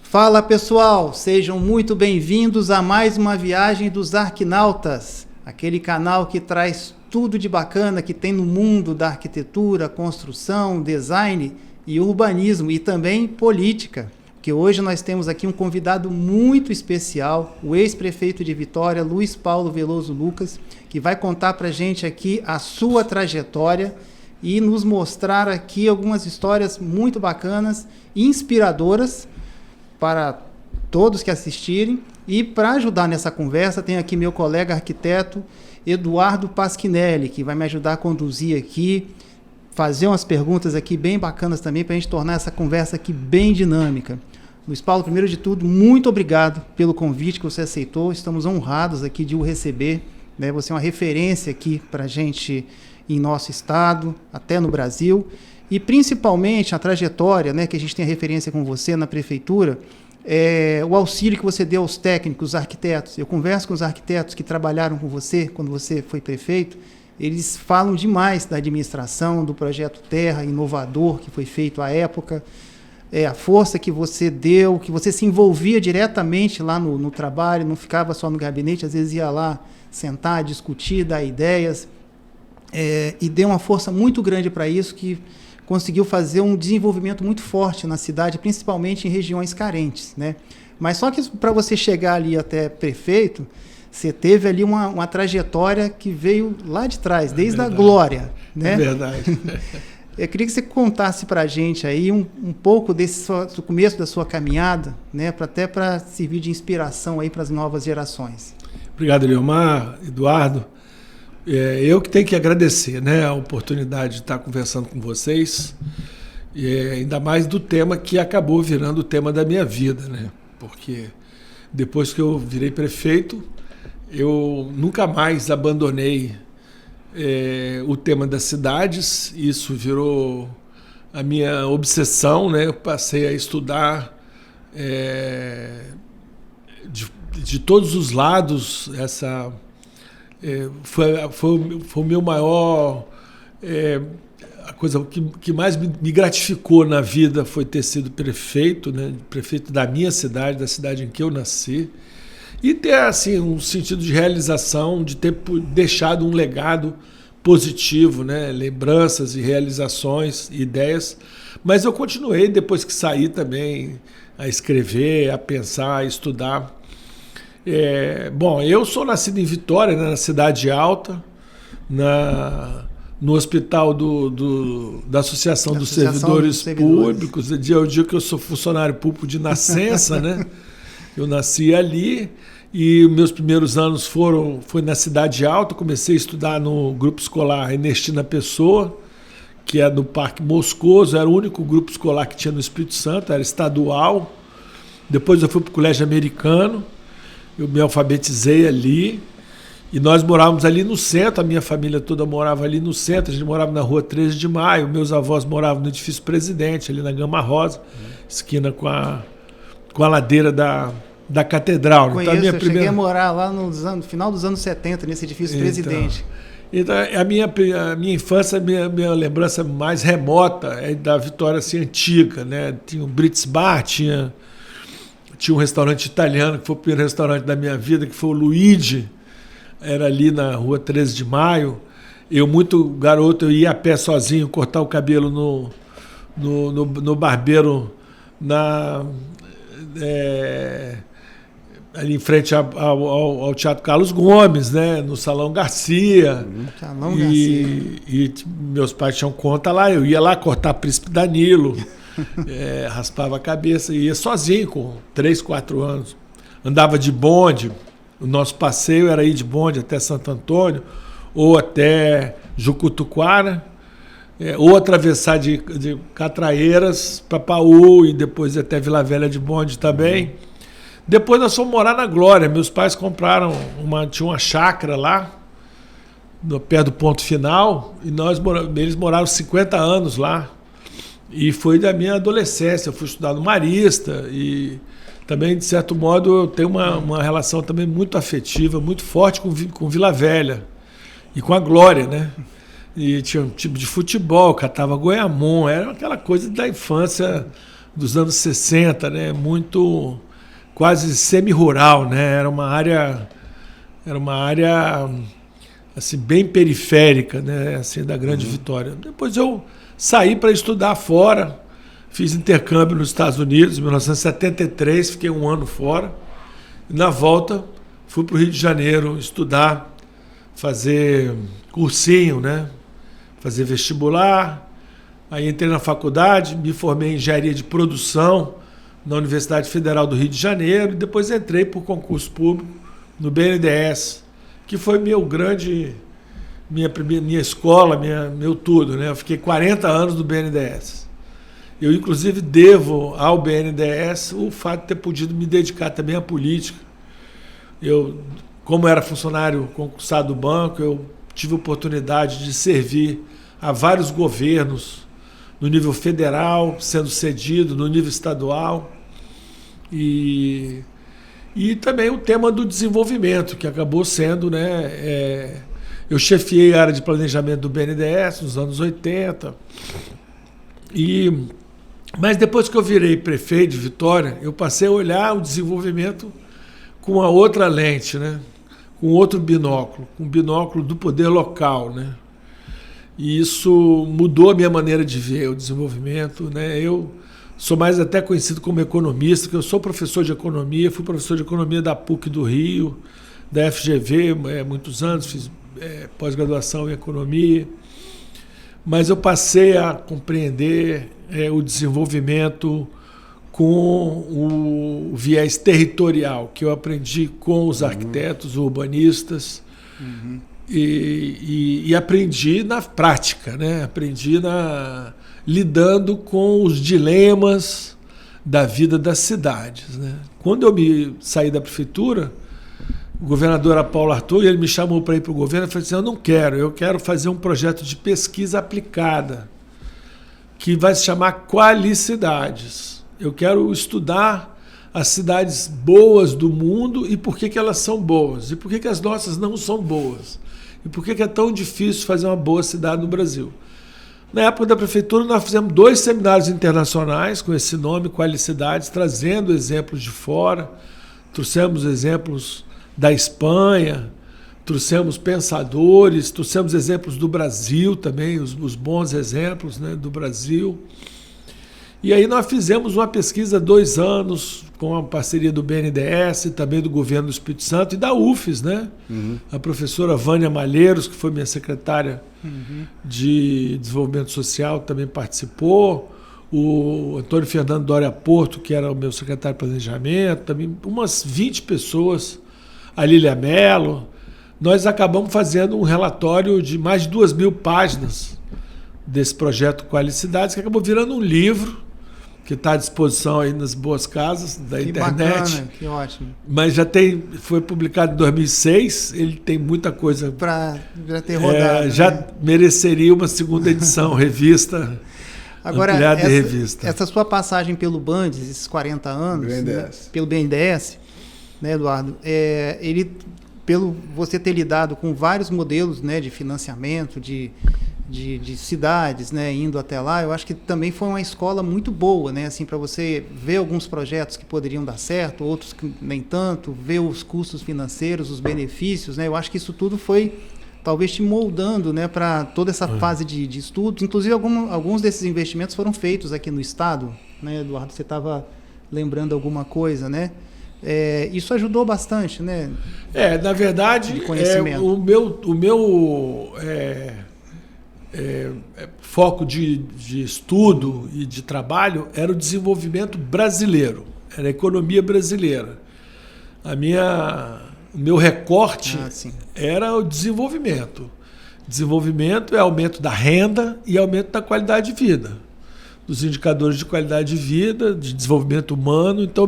Fala pessoal, sejam muito bem-vindos a mais uma viagem dos Arquinautas, aquele canal que traz tudo de bacana que tem no mundo da arquitetura, construção, design e urbanismo e também política. Que hoje nós temos aqui um convidado muito especial, o ex-prefeito de Vitória, Luiz Paulo Veloso Lucas, que vai contar pra gente aqui a sua trajetória e nos mostrar aqui algumas histórias muito bacanas e inspiradoras para todos que assistirem. E para ajudar nessa conversa, tenho aqui meu colega arquiteto Eduardo Pasquinelli, que vai me ajudar a conduzir aqui, fazer umas perguntas aqui bem bacanas também, para a gente tornar essa conversa aqui bem dinâmica. Luiz Paulo, primeiro de tudo, muito obrigado pelo convite que você aceitou. Estamos honrados aqui de o receber, né? Você é uma referência aqui para a gente em nosso estado, até no Brasil. E principalmente a trajetória, né, que a gente tem a referência com você na prefeitura, o auxílio que você deu aos técnicos, arquitetos. Eu converso com os arquitetos que trabalharam com você quando você foi prefeito, eles falam demais da administração, do projeto Terra, inovador, que foi feito à época, a força que você deu, que você se envolvia diretamente lá no trabalho, não ficava só no gabinete, às vezes ia lá sentar, discutir, dar ideias, e deu uma força muito grande para isso, que conseguiu fazer um desenvolvimento muito forte na cidade, principalmente em regiões carentes, né? Mas só que para você chegar ali até prefeito, você teve ali uma trajetória que veio lá de trás, desde a glória, né? É verdade. Eu queria que você contasse para a gente aí um pouco do começo da sua caminhada, né? Até para servir de inspiração aí para as novas gerações. Obrigado, Leomar, Eduardo. Eu que tenho que agradecer, né, a oportunidade de estar conversando com vocês, ainda mais do tema que acabou virando o tema da minha vida, né? Porque depois que eu virei prefeito, eu nunca mais abandonei o tema das cidades. Isso virou a minha obsessão, né? Eu passei a estudar de todos os lados essa... Foi o meu maior... a coisa que mais me gratificou na vida foi ter sido prefeito, né? Prefeito da minha cidade, da cidade em que eu nasci, e ter assim, um sentido de realização, de ter deixado um legado positivo, né? Lembranças e realizações, ideias. Mas eu continuei, depois que saí também, a escrever, a pensar, a estudar. Bom, eu sou nascido em Vitória, né, na Cidade Alta, no hospital da Associação dos Servidores Públicos. É o dia que eu sou funcionário público de nascença, né? Eu nasci ali e meus primeiros anos foi na Cidade Alta. Comecei a estudar no grupo escolar Ernestina Pessoa, que é no Parque Moscoso. Era o único grupo escolar que tinha no Espírito Santo, era estadual. Depois eu fui para o Colégio Americano. Eu me alfabetizei ali e nós morávamos ali no centro, a minha família toda morava ali no centro, a gente morava na rua 13 de Maio, meus avós moravam no edifício Presidente, ali na Gama Rosa, esquina com a ladeira da Catedral. Conheço, então, cheguei a morar lá no final dos anos 70, nesse edifício Presidente. Então a minha infância, minha lembrança mais remota é da Vitória assim, antiga, né? Tinha o Brits Bar, tinha um restaurante italiano, que foi o primeiro restaurante da minha vida, que foi o Luigi, era ali na rua 13 de Maio. Eu, muito garoto, eu ia a pé sozinho cortar o cabelo no barbeiro, ali em frente ao Teatro Carlos Gomes, né, no Salão Garcia. Salão Garcia. E meus pais tinham conta lá, eu ia lá cortar Príncipe Danilo. Raspava a cabeça e ia sozinho com 3, 4 anos. Andava de bonde. O nosso passeio era ir de bonde até Santo Antônio ou até Jucutuquara, ou atravessar de Catraeiras para Paú e depois ir até Vila Velha de bonde também. Depois nós fomos morar na Glória. Meus pais compraram tinha uma chácara lá no pé do Ponto Final e eles moraram 50 anos lá. E foi da minha adolescência. Eu fui estudar no Marista e também, de certo modo, eu tenho uma relação também muito afetiva, muito forte com Vila Velha e com a Glória, né? E tinha um tipo de futebol, catava goiamon, era aquela coisa da infância dos anos 60, né? Muito quase semi-rural, né? Era uma área assim bem periférica, né? Assim, da Grande Vitória. Depois eu saí para estudar fora, fiz intercâmbio nos Estados Unidos em 1973, fiquei 1 ano fora. E na volta fui para o Rio de Janeiro estudar, fazer cursinho, né? Fazer vestibular. Aí entrei na faculdade, me formei em engenharia de produção na Universidade Federal do Rio de Janeiro e depois entrei por concurso público no BNDES, que foi minha escola, meu tudo, né? Eu fiquei 40 anos no BNDES. Eu, inclusive, devo ao BNDES o fato de ter podido me dedicar também à política. Eu, como era funcionário concursado do banco, eu tive a oportunidade de servir a vários governos no nível federal, sendo cedido no nível estadual. E também o tema do desenvolvimento, que acabou sendo, né? Eu chefiei a área de planejamento do BNDES nos anos 80. Mas depois que eu virei prefeito de Vitória, eu passei a olhar o desenvolvimento com uma outra lente, né? Com outro binóculo, com um binóculo do poder local, né? E isso mudou a minha maneira de ver o desenvolvimento, né? Eu sou mais até conhecido como economista, porque eu sou professor de economia, fui professor de economia da PUC do Rio, da FGV, muitos anos, fiz pós-graduação em economia, mas eu passei a compreender o desenvolvimento com o viés territorial, que eu aprendi com os arquitetos, urbanistas, e aprendi na prática, né? Aprendi lidando com os dilemas da vida das cidades, né? Quando eu saí da prefeitura, o governador era Paulo Arthur, e ele me chamou para ir para o governo e falou assim: eu quero fazer um projeto de pesquisa aplicada, que vai se chamar Qualicidades. Eu quero estudar as cidades boas do mundo e por que elas são boas, e por que as nossas não são boas, e por que é tão difícil fazer uma boa cidade no Brasil. Na época da prefeitura, nós fizemos 2 seminários internacionais com esse nome, Qualicidades, trazendo exemplos de fora, trouxemos exemplos da Espanha, trouxemos pensadores, trouxemos exemplos do Brasil também, os bons exemplos, né, do Brasil. E aí nós fizemos uma pesquisa há 2 anos, com a parceria do BNDES e também do governo do Espírito Santo e da UFES, né? A professora Vânia Malheiros, que foi minha secretária de Desenvolvimento Social, também participou. O Antônio Fernando Doria Porto, que era o meu secretário de Planejamento, também umas 20 pessoas, a Lília Mello. Nós acabamos fazendo um relatório de mais de 2.000 páginas desse projeto Qualicidades, que acabou virando um livro, que está à disposição aí nas boas casas da internet. Bacana, que ótimo. Mas foi publicado em 2006, ele tem muita coisa para já ter rodado. Já né? Mereceria uma segunda edição, revista. Agora, ampliada de revista. Essa sua passagem pelo Bandes, esses 40 anos, né, pelo BNDES, né, Eduardo, pelo você ter lidado com vários modelos, né, de financiamento, de cidades, né, indo até lá, eu acho que também foi uma escola muito boa, né, assim, para você ver alguns projetos que poderiam dar certo, outros que nem tanto, ver os custos financeiros, os benefícios, né, eu acho que isso tudo foi talvez te moldando, né, para toda essa fase de estudos. Inclusive alguns desses investimentos foram feitos aqui no estado, né, Eduardo, você estava lembrando alguma coisa, né? Isso ajudou bastante, né? Na verdade, o meu foco de estudo e de trabalho era o desenvolvimento brasileiro, era a economia brasileira. O meu recorte era o desenvolvimento. Desenvolvimento é aumento da renda e aumento da qualidade de vida, dos indicadores de qualidade de vida, de desenvolvimento humano. Então,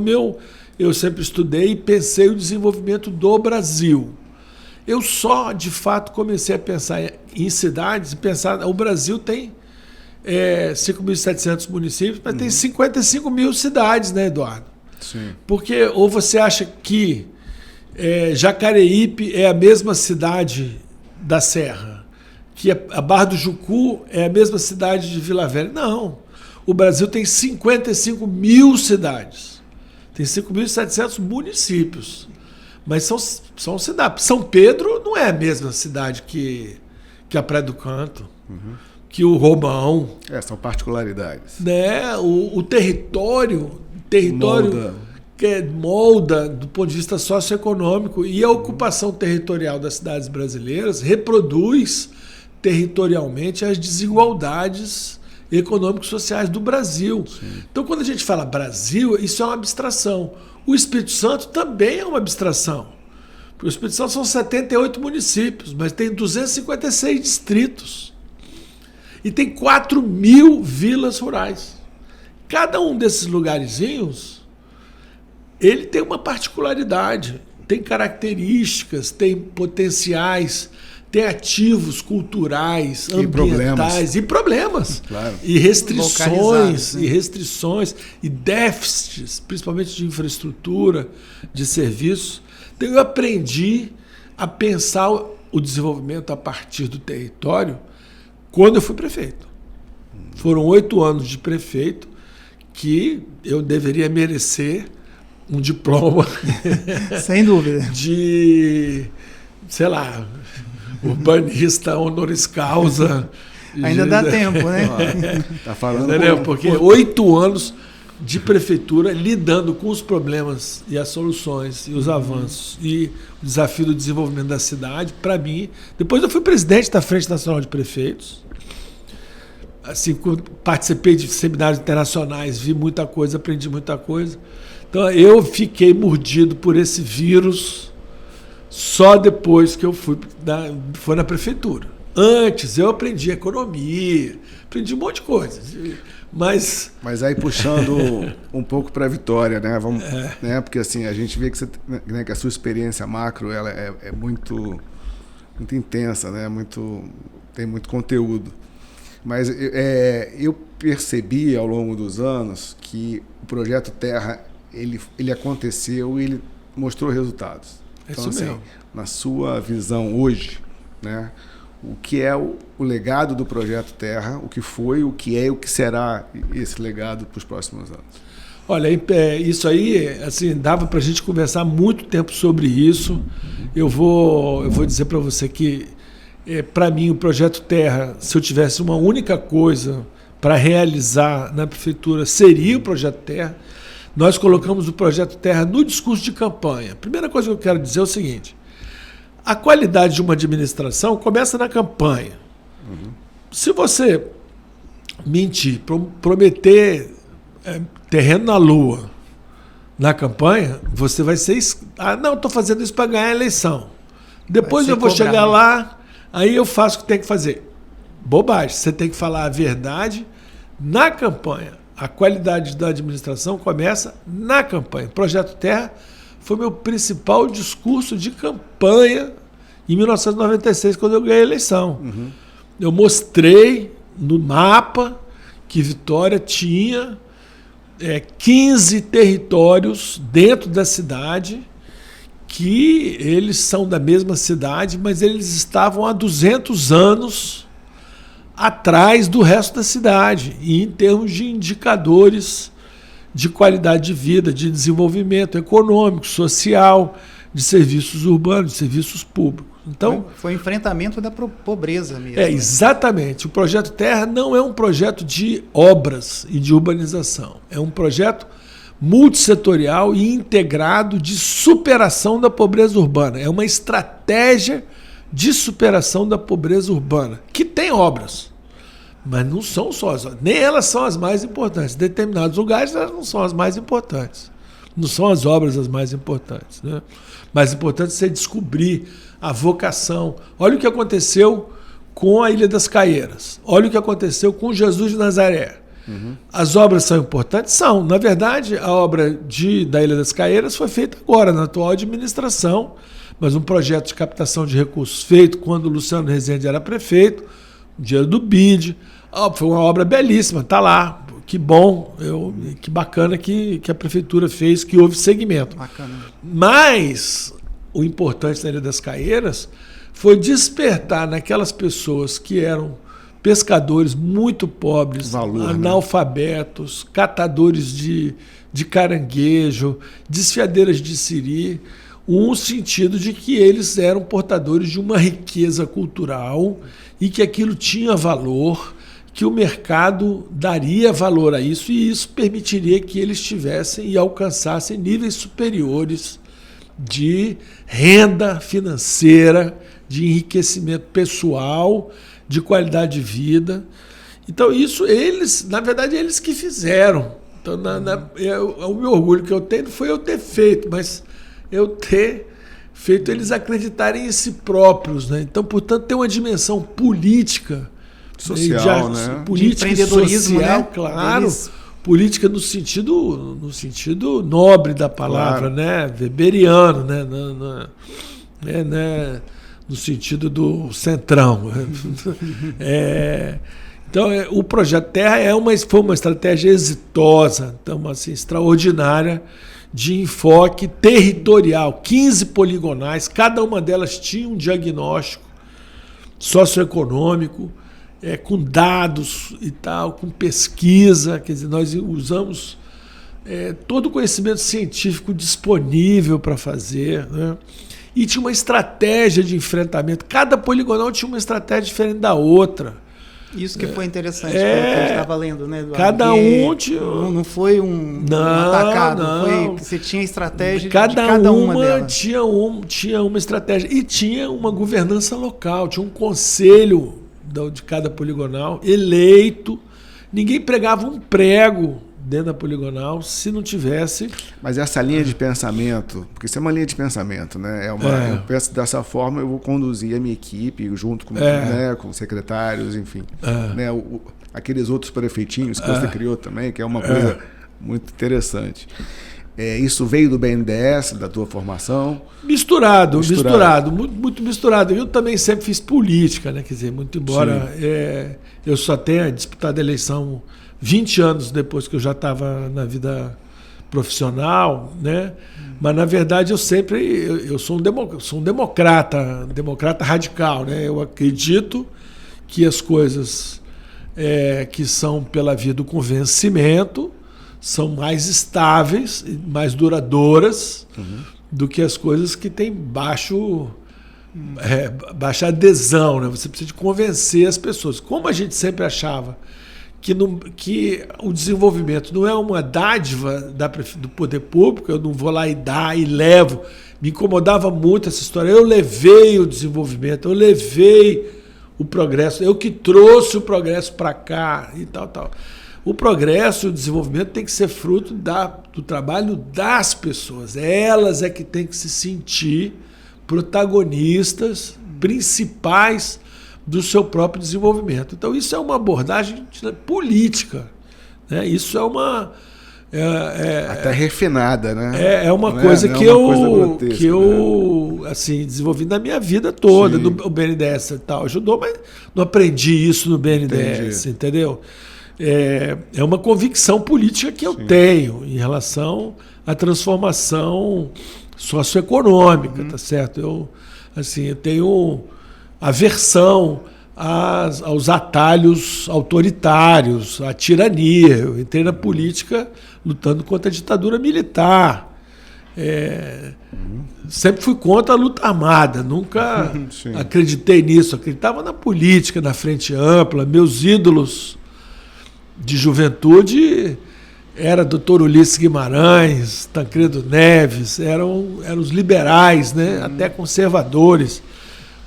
eu sempre estudei e pensei o desenvolvimento do Brasil. Eu só, de fato, comecei a pensar em cidades, o Brasil tem 5.700 municípios, mas tem 55 mil cidades, né, Eduardo? Sim. Porque ou você acha que Jacareípe é a mesma cidade da Serra, que a Barra do Jucu é a mesma cidade de Vila Velha. Não. O Brasil tem 55 mil cidades. Tem 5.700 municípios. Mas são cidades. São Pedro não é a mesma cidade que a Praia do Canto, que o Romão. São particularidades. Né? O território molda do ponto de vista socioeconômico, e a ocupação territorial das cidades brasileiras reproduz territorialmente as desigualdades econômicos sociais do Brasil. Sim. Então, quando a gente fala Brasil, isso é uma abstração. O Espírito Santo também é uma abstração. O Espírito Santo são 78 municípios, mas tem 256 distritos. E tem 4.000 vilas rurais. Cada um desses lugarzinhos, ele tem uma particularidade, tem características, tem potenciais, tem ativos culturais, ambientais e problemas. Claro. E restrições, e déficits, principalmente de infraestrutura, de serviços. Então eu aprendi a pensar o desenvolvimento a partir do território quando eu fui prefeito. Foram 8 anos de prefeito que eu deveria merecer um diploma sem dúvida de, sei lá, urbanista honoris causa. Ainda dá tempo, né? Tá falando. Porque 8 anos de prefeitura lidando com os problemas e as soluções e os avanços e o desafio do desenvolvimento da cidade, para mim. Depois eu fui presidente da Frente Nacional de Prefeitos. Assim, participei de seminários internacionais, vi muita coisa, aprendi muita coisa. Então eu fiquei mordido por esse vírus só depois que eu fui na prefeitura. Antes eu aprendi economia, aprendi um monte de coisa. Mas aí puxando um pouco para a Vitória, né? Vamos, né? Porque assim, a gente vê que, que a sua experiência macro ela é muito intensa, né? Tem muito conteúdo. Mas eu percebi ao longo dos anos que o projeto Terra ele aconteceu e ele mostrou resultados. Então, isso mesmo. Assim, na sua visão hoje, né, o que é o legado do projeto Terra, o que foi, o que é e o que será esse legado para os próximos anos? Olha, isso aí, assim, dava para a gente conversar muito tempo sobre isso. Eu vou dizer para você que, para mim, o projeto Terra, se eu tivesse uma única coisa para realizar na prefeitura, seria o projeto Terra. Nós colocamos o projeto Terra no discurso de campanha. A primeira coisa que eu quero dizer é o seguinte: a qualidade de uma administração começa na campanha. Se você mentir, prometer terreno na lua na campanha, você vai ser... não, estou fazendo isso para ganhar a eleição. Depois eu vou chegar lá, aí eu faço o que tem que fazer. Bobagem. Você tem que falar a verdade na campanha. A qualidade da administração começa na campanha. O Projeto Terra foi meu principal discurso de campanha em 1996, quando eu ganhei a eleição. Eu mostrei no mapa que Vitória tinha 15 territórios dentro da cidade, que eles são da mesma cidade, mas eles estavam há 200 anos atrás do resto da cidade, e em termos de indicadores de qualidade de vida, de desenvolvimento econômico, social, de serviços urbanos, de serviços públicos. Então, foi enfrentamento da pobreza mesmo. Exatamente. O Projeto Terra não é um projeto de obras e de urbanização. É um projeto multissetorial e integrado de superação da pobreza urbana. É uma estratégia de superação da pobreza urbana, que tem obras, mas não são só as obras. Nem elas são as mais importantes. Em determinados lugares elas não são as mais importantes. Não são as obras as mais importantes, né? Mais importante é você descobrir a vocação. Olha o que aconteceu com a Ilha das Caieiras. Olha o que aconteceu com Jesus de Nazaré. As obras são importantes? São. Na verdade, a obra da Ilha das Caieiras foi feita agora, na atual administração, mas um projeto de captação de recursos feito quando o Luciano Rezende era prefeito, o dinheiro do BID. Foi uma obra belíssima, está lá. Que bom, que bacana que a prefeitura fez, que houve segmento. Bacana. Mas o importante na Ilha das Caieiras foi despertar naquelas pessoas que eram pescadores muito pobres, Valor, analfabetos, catadores de caranguejo, desfiadeiras de siri, um sentido de que eles eram portadores de uma riqueza cultural e que aquilo tinha valor, que o mercado daria valor a isso e isso permitiria que eles tivessem e alcançassem níveis superiores de renda financeira, de enriquecimento pessoal, de qualidade de vida. Então isso eles, na verdade, eles que fizeram. Então, o meu orgulho que eu tenho não foi eu ter feito, mas eu ter feito eles acreditarem em si próprios, né? Então, portanto, tem uma dimensão política, social, né? Política de empreendedorismo, social, né? claro. Política no sentido nobre da palavra, claro, né? Weberiano, né? No sentido do centrão. Então, o Projeto Terra foi uma estratégia exitosa, então, assim, extraordinária, de enfoque territorial, 15 poligonais, cada uma delas tinha um diagnóstico socioeconômico, com dados e tal, com pesquisa, quer dizer, nós usamos todo o conhecimento científico disponível para fazer, né? E tinha uma estratégia de enfrentamento, cada poligonal tinha uma estratégia diferente da outra. Isso que foi interessante, pelo que a gente estava lendo, né, Eduardo? Cada um tinha... Não foi um atacado, foi que você tinha estratégia de cada uma delas. Tinha uma estratégia e tinha uma governança local, tinha um conselho de cada poligonal eleito. Ninguém pregava um prego dentro da poligonal se não tivesse... Mas essa linha de pensamento, porque isso é uma linha de pensamento, né? Eu penso dessa forma, eu vou conduzir a minha equipe junto com, né, com secretários, enfim. Né, aqueles outros prefeitinhos que você criou também, que é uma coisa muito interessante. Isso veio do BNDES, da tua formação? Misturado, muito misturado. Eu também sempre fiz política, né? Quer dizer, muito embora eu só tenha disputado a eleição 20 anos depois que eu já estava na vida profissional, né? Mas na verdade eu sou um democrata radical, né? Eu acredito que as coisas que são pela via do convencimento são mais estáveis, mais duradouras do que as coisas que têm baixa adesão, né? Você precisa de convencer as pessoas. Como a gente sempre achava que o desenvolvimento não é uma dádiva do poder público, eu não vou lá e dar e levo. Me incomodava muito essa história. Eu levei o desenvolvimento, eu levei o progresso, eu que trouxe o progresso para cá e tal. O progresso e o desenvolvimento tem que ser fruto do trabalho das pessoas. Elas é que têm que se sentir protagonistas principais do seu próprio desenvolvimento. Então, isso é uma abordagem política, né? Isso é uma... até refinada, né? É uma coisa que eu assim, desenvolvi na minha vida toda. O BNDES e tal ajudou, mas não aprendi isso no BNDES, entendeu? É uma convicção política que eu tenho em relação à transformação socioeconômica, tá certo? Eu tenho aversão aos atalhos autoritários, à tirania. Eu entrei na política lutando contra a ditadura militar. Sempre fui contra a luta armada, nunca acreditei nisso. Acreditava na política, na frente ampla. Meus ídolos de juventude era Dr. Ulisses Guimarães, Tancredo Neves, eram os liberais, né? Até conservadores,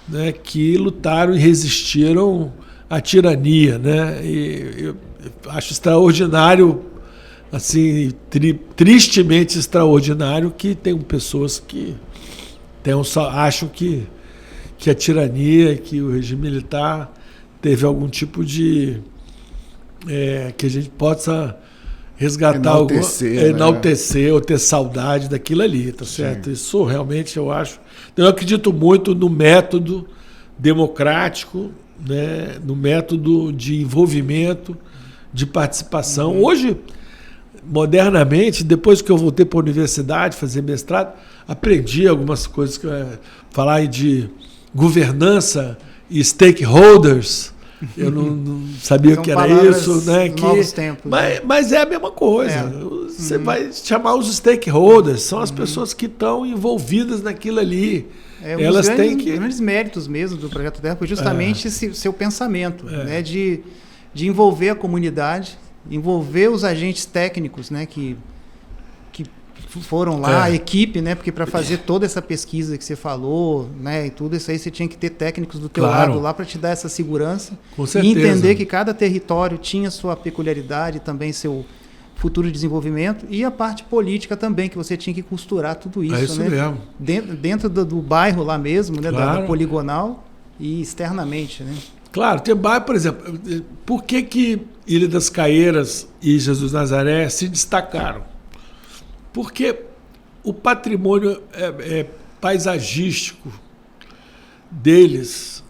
né, que lutaram e resistiram à tirania, né? E eu acho extraordinário, assim, tristemente extraordinário, que tem pessoas que acham que a tirania, que o regime militar teve algum tipo de... que a gente possa resgatar, enaltecer ou ter saudade daquilo ali, tá certo? Isso realmente eu acho... Eu acredito muito no método democrático, né? No método de envolvimento, de participação. Hoje, modernamente, depois que eu voltei para a universidade, fazer mestrado, aprendi algumas coisas, falar de governança e stakeholders, eu não sabia o que era isso, né? Novos tempos, mas é a mesma coisa. Você vai chamar os stakeholders, são as pessoas que estão envolvidas naquilo ali. Elas têm que... grandes méritos mesmo do Projeto Terra foi justamente esse seu pensamento, né? De envolver a comunidade, envolver os agentes técnicos, né? Que foram lá, a equipe, né? Porque para fazer toda essa pesquisa que você falou, né? E tudo isso aí, você tinha que ter técnicos do teu lado lá para te dar essa segurança. Com certeza. E entender que cada território tinha sua peculiaridade, também seu futuro desenvolvimento, e a parte política também, que você tinha que costurar tudo isso, isso né? mesmo. Dentro do bairro lá mesmo, né? Da poligonal e externamente, né? Claro, tem bairro, por exemplo, por que Ilha das Caieiras e Jesus Nazaré se destacaram? Porque o patrimônio paisagístico deles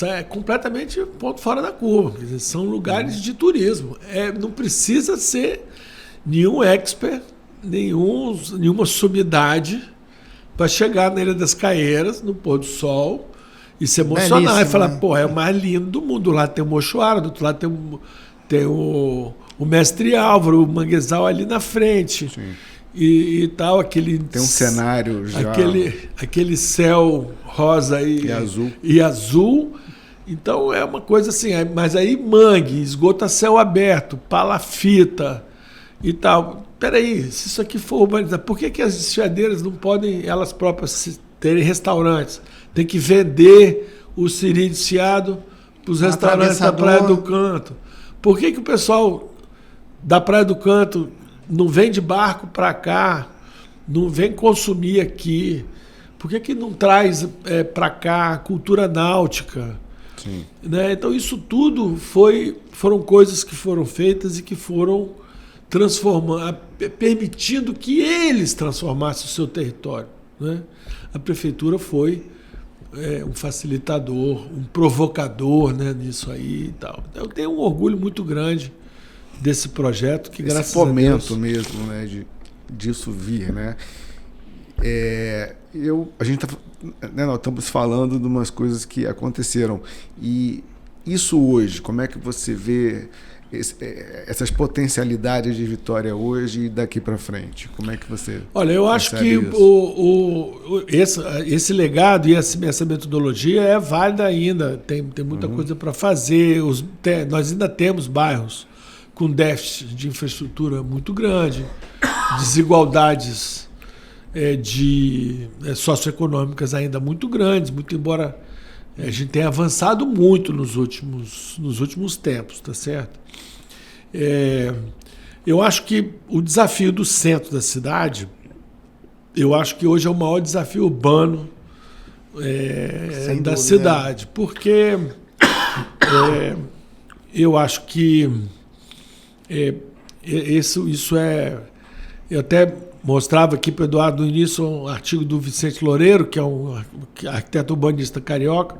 é completamente ponto fora da curva. Quer dizer, são lugares de turismo. Não precisa ser nenhum expert, nenhuma sumidade para chegar na Ilha das Caieiras, no pôr do sol, e se emocionar e falar, né? Pô, é o mais lindo do mundo. Lá tem o Mochoara, do outro lado tem o Mestre Álvaro, o Manguezal ali na frente. Sim. E tal, tem um cenário já... Aquele céu rosa e azul. Então é uma coisa assim, mas aí mangue, esgoto a céu aberto, palafita e tal. Peraí, se isso aqui for urbanizado, por que as desfiadeiras não podem elas próprias terem restaurantes? Tem que vender o siri desfiado para os restaurantes da Praia do Canto. Por que o pessoal da Praia do Canto não vem de barco para cá, não vem consumir aqui? Por que não traz para cá cultura náutica? Sim. Né? Então isso tudo foram coisas que foram feitas e que foram transformando, permitindo que eles transformassem o seu território. Né? A prefeitura foi um facilitador, um provocador, né, nisso aí e tal. Então, eu tenho um orgulho muito grande desse projeto que, graças a Deus... Esse fomento mesmo, né, disso vir, né? A gente nós estamos falando de umas coisas que aconteceram. E isso hoje, como é que você vê essas potencialidades de Vitória hoje e daqui para frente? Como é que você... Olha, eu acho que esse legado e essa metodologia é válida ainda. Tem muita coisa para fazer. Nós ainda temos bairros com déficit de infraestrutura muito grande, desigualdades socioeconômicas ainda muito grandes, muito embora a gente tenha avançado muito nos últimos tempos, tá certo? Eu acho que o desafio do centro da cidade, eu acho que hoje é o maior desafio urbano da cidade, porque eu acho que isso eu até mostrava aqui para o Eduardo no início um artigo do Vicente Loureiro, que é um arquiteto urbanista carioca,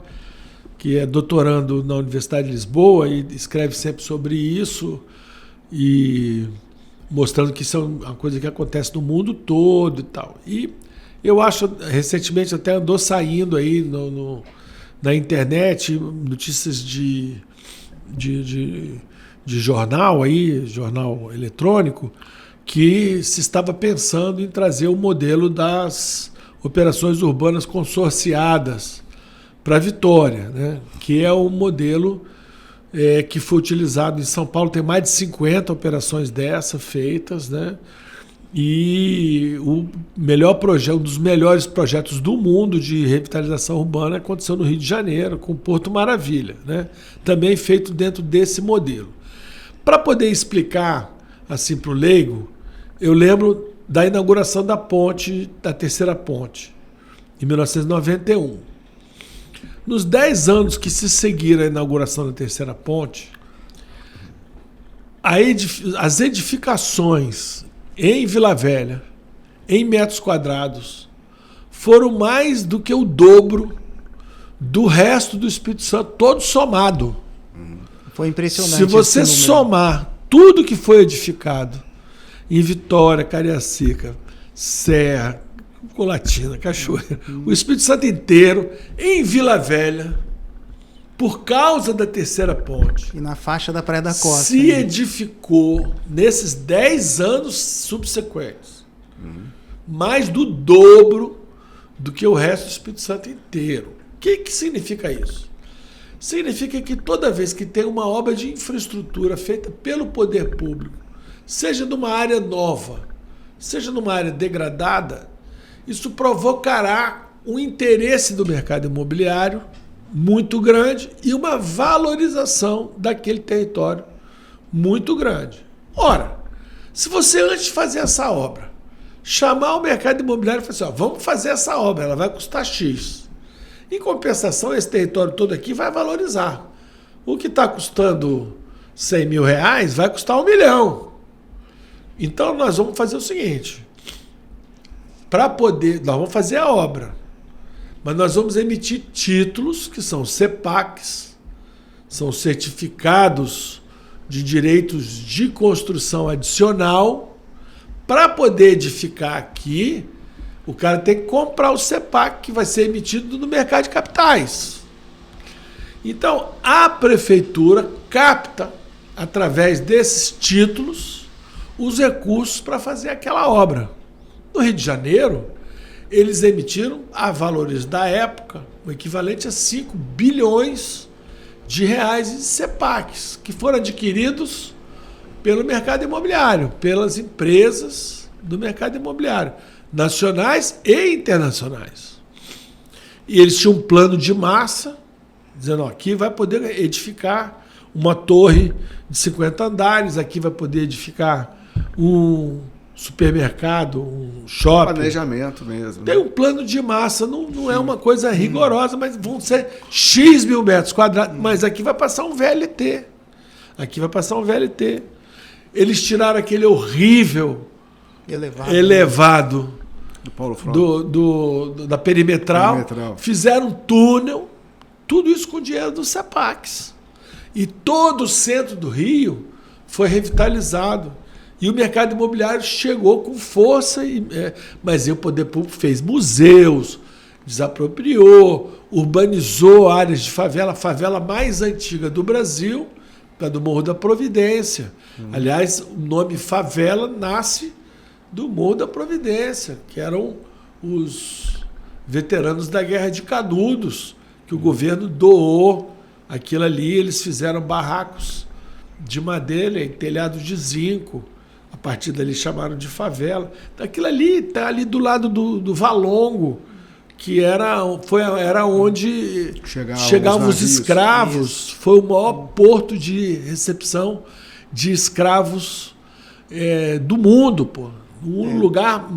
que é doutorando na Universidade de Lisboa e escreve sempre sobre isso, e mostrando que isso é uma coisa que acontece no mundo todo e tal. E eu acho, recentemente até andou saindo aí na internet notícias de jornal eletrônico, que se estava pensando em trazer o modelo das operações urbanas consorciadas para Vitória, né? Que é o modelo que foi utilizado em São Paulo. Tem mais de 50 operações dessas feitas, né? E um dos melhores projetos do mundo de revitalização urbana aconteceu no Rio de Janeiro, com Porto Maravilha, né? Também feito dentro desse modelo. Para poder explicar assim para o leigo, eu lembro da inauguração da terceira ponte, em 1991. Nos 10 anos que se seguiram a inauguração da terceira ponte, as edificações em Vila Velha, em metros quadrados, foram mais do que o dobro do resto do Espírito Santo, todo somado. Foi impressionante. Se você somar tudo que foi edificado em Vitória, Cariacica, Serra, Colatina, Cachoeira, o Espírito Santo inteiro, em Vila Velha, por causa da terceira ponte, E na faixa da Praia da Costa. se edificou nesses 10 anos subsequentes mais do dobro do que o resto do Espírito Santo inteiro. O que significa isso? Significa que toda vez que tem uma obra de infraestrutura feita pelo poder público, seja numa área nova, seja numa área degradada, isso provocará um interesse do mercado imobiliário muito grande e uma valorização daquele território muito grande. Ora, se você antes de fazer essa obra, chamar o mercado imobiliário e falar assim, ó, vamos fazer essa obra, ela vai custar X. Em compensação, esse território todo aqui vai valorizar. O que está custando 100 mil reais vai custar 1 milhão. Então nós vamos fazer o seguinte, nós vamos fazer a obra, mas nós vamos emitir títulos que são CEPACs, são certificados de direitos de construção adicional. Para poder edificar aqui, o cara tem que comprar o CEPAC, que vai ser emitido no mercado de capitais. Então, a prefeitura capta, através desses títulos, os recursos para fazer aquela obra. No Rio de Janeiro, eles emitiram, a valores da época, o equivalente a 5 bilhões de reais em CEPACs, que foram adquiridos pelo mercado imobiliário, pelas empresas do mercado imobiliário, nacionais e internacionais. E eles tinham um plano de massa, dizendo, ó, aqui vai poder edificar uma torre de 50 andares, aqui vai poder edificar um supermercado, um shopping. Planejamento mesmo. Tem um plano de massa, não é uma coisa rigorosa, mas vão ser X mil metros quadrados, mas aqui vai passar um VLT. Aqui vai passar um VLT. Eles tiraram aquele horrível elevado do Paulo Freire. Da perimetral, fizeram um túnel, tudo isso com dinheiro dos CEPACs. E todo o centro do Rio foi revitalizado. E o mercado imobiliário chegou com força, mas o poder público fez museus, desapropriou, urbanizou áreas de favela, a favela mais antiga do Brasil, a do Morro da Providência. Aliás, o nome favela nasce do Morro da Providência, que eram os veteranos da Guerra de Canudos, que o governo doou aquilo ali. Eles fizeram barracos de madeira e telhado de zinco. A partir dali chamaram de favela. Aquilo ali está ali do lado do Valongo, que era onde chegavam os escravos. Isso. Foi o maior porto de recepção de escravos do mundo, pô. Um lugar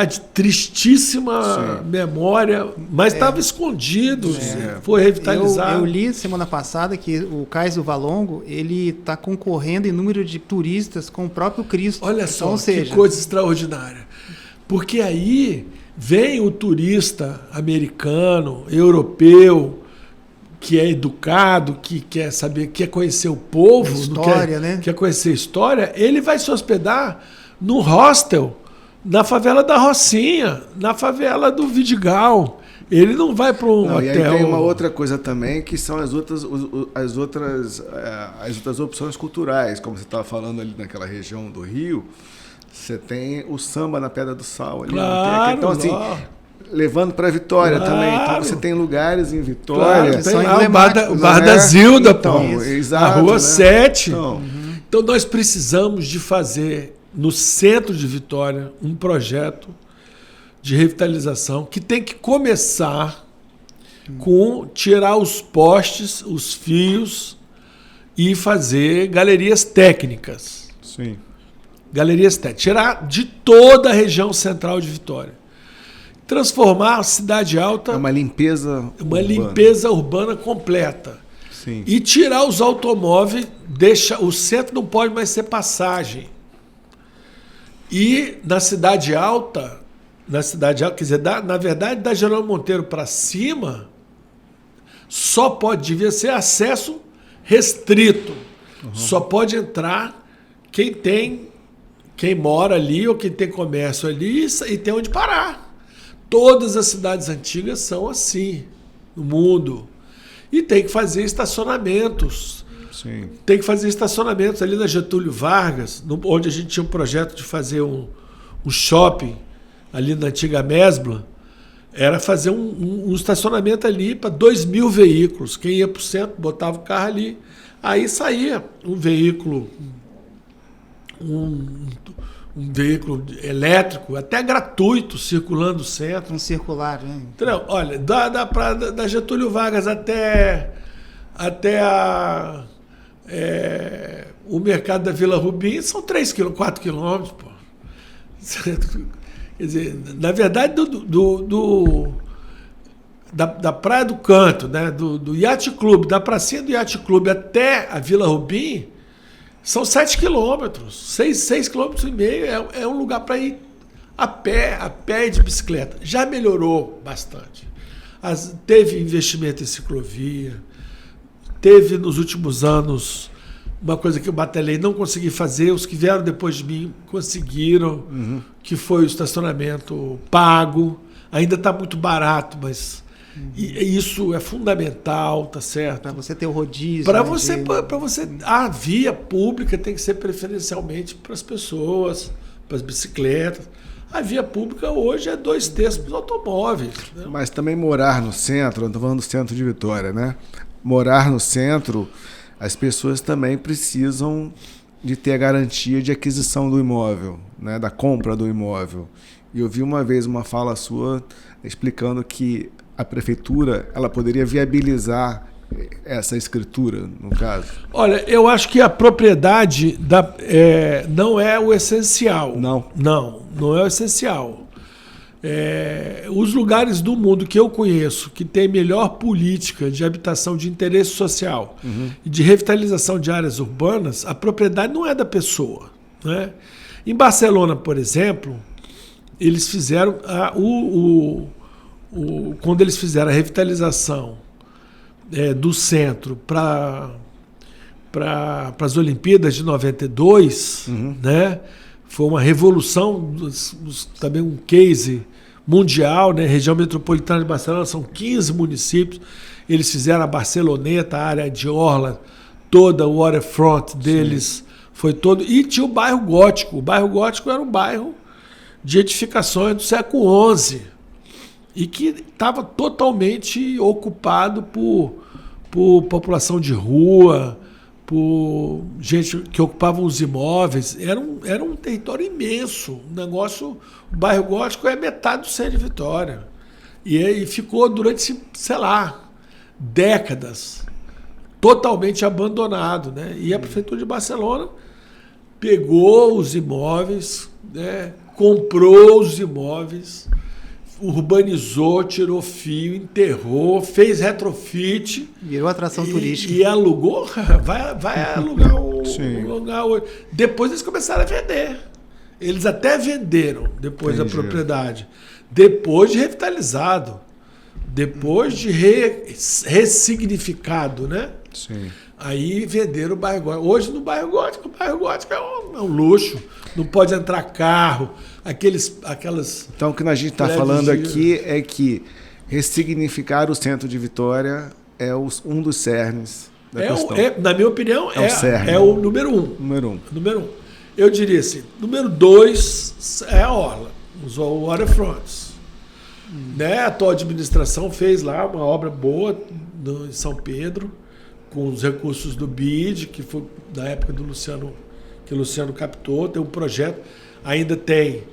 de tristíssima memória, mas estava escondido, foi revitalizado. Eu li semana passada que o Cais do Valongo, ele está concorrendo em número de turistas com o próprio Cristo. Olha só, que coisa extraordinária. Porque aí vem o turista americano, europeu, que é educado, que quer saber, quer conhecer o povo, quer conhecer a história, ele vai se hospedar no hostel, na favela da Rocinha, na favela do Vidigal. Ele não vai para um hotel. E aí tem uma outra coisa também, que são as outras opções culturais, como você estava falando ali naquela região do Rio. Você tem o samba na Pedra do Sal ali. Claro, então, assim, levando para Vitória também. Então, você tem lugares em Vitória. Tem lá o Bar da Zilda, exato, na Rua 7. Então, nós precisamos de fazer, no centro de Vitória, um projeto de revitalização que tem que começar com tirar os postes, os fios e fazer galerias técnicas. Sim. Galerias técnicas. Tirar de toda a região central de Vitória. Transformar a Cidade Alta... É uma limpeza urbana completa. Sim. E tirar os automóveis, o centro não pode mais ser passagem. E na Cidade Alta, quer dizer, na verdade, da Geraldo Monteiro para cima, devia ser acesso restrito. Só pode entrar quem mora ali ou quem tem comércio ali e tem onde parar. Todas as cidades antigas são assim no mundo. E tem que fazer estacionamentos. Sim. Tem que fazer estacionamentos ali na Getúlio Vargas, onde a gente tinha um projeto de fazer um shopping ali na antiga Mesbla. Era fazer um estacionamento ali para 2.000 veículos. Quem ia para o centro botava o carro ali. Aí saía um veículo, um veículo elétrico, até gratuito, circulando o centro. Um circular, né? Entendeu? Olha, da Getúlio Vargas até o mercado da Vila Rubim são 4 quilômetros, pô. Quer dizer, na verdade, da Praia do Canto, né, do Yacht Club, da pracinha do Yacht Club até a Vila Rubim, são 7 quilômetros, 6,5 quilômetros. É um lugar para ir a pé e de bicicleta. Já melhorou bastante. Teve investimento em ciclovia, teve nos últimos anos uma coisa que eu batalhei, não consegui fazer, os que vieram depois de mim conseguiram, que foi o estacionamento pago. Ainda está muito barato, mas isso é fundamental, tá certo? Para você ter o rodízio. Para você, a via pública tem que ser preferencialmente para as pessoas, para as bicicletas. A via pública hoje é 2/3 dos automóveis. Né? Mas também morar no centro, eu estou falando do centro de Vitória, né? Morar no centro, as pessoas também precisam de ter a garantia de aquisição do imóvel, né? Da compra do imóvel. E eu vi uma vez uma fala sua explicando que a prefeitura ela poderia viabilizar essa escritura, no caso. Olha, eu acho que a propriedade não é o essencial. Não é o essencial. Os lugares do mundo que eu conheço que tem melhor política de habitação de interesse social e de revitalização de áreas urbanas, a propriedade não é da pessoa. Né? Em Barcelona, por exemplo, eles fizeram quando eles fizeram a revitalização do centro para as Olimpíadas de 92, né? Foi uma revolução, também um case mundial, né? Região metropolitana de Barcelona, são 15 municípios, eles fizeram a Barceloneta, a área de orla, toda o waterfront deles, foi todo. E tinha o bairro Gótico. O bairro Gótico era um bairro de edificações do século XI e que estava totalmente ocupado por população de rua, por gente que ocupava os imóveis. Era um território imenso. O bairro Gótico é metade do centro de Vitória. E ficou durante, sei lá, décadas, totalmente abandonado. Né? E a Prefeitura de Barcelona pegou os imóveis, né? Comprou os imóveis, urbanizou, tirou fio, enterrou, fez retrofit. Virou atração turística. E alugou, vai alugar um lugar hoje. Depois eles começaram a vender. Eles até venderam depois da propriedade. Depois de revitalizado. Depois de ressignificado, né? Sim. Aí venderam o bairro Gótico. Hoje no bairro Gótico é um luxo. Não pode entrar carro, aquelas... Então o que a gente está falando aqui é que ressignificar o centro de Vitória é um dos cernes da questão. Na minha opinião, é o número 1. Número 1. Eu diria assim, número 2 é a orla, os waterfronts. Né? A atual administração fez lá uma obra boa em São Pedro, com os recursos do BID, que foi da época do Luciano, que o Luciano captou. Tem um projeto, ainda tem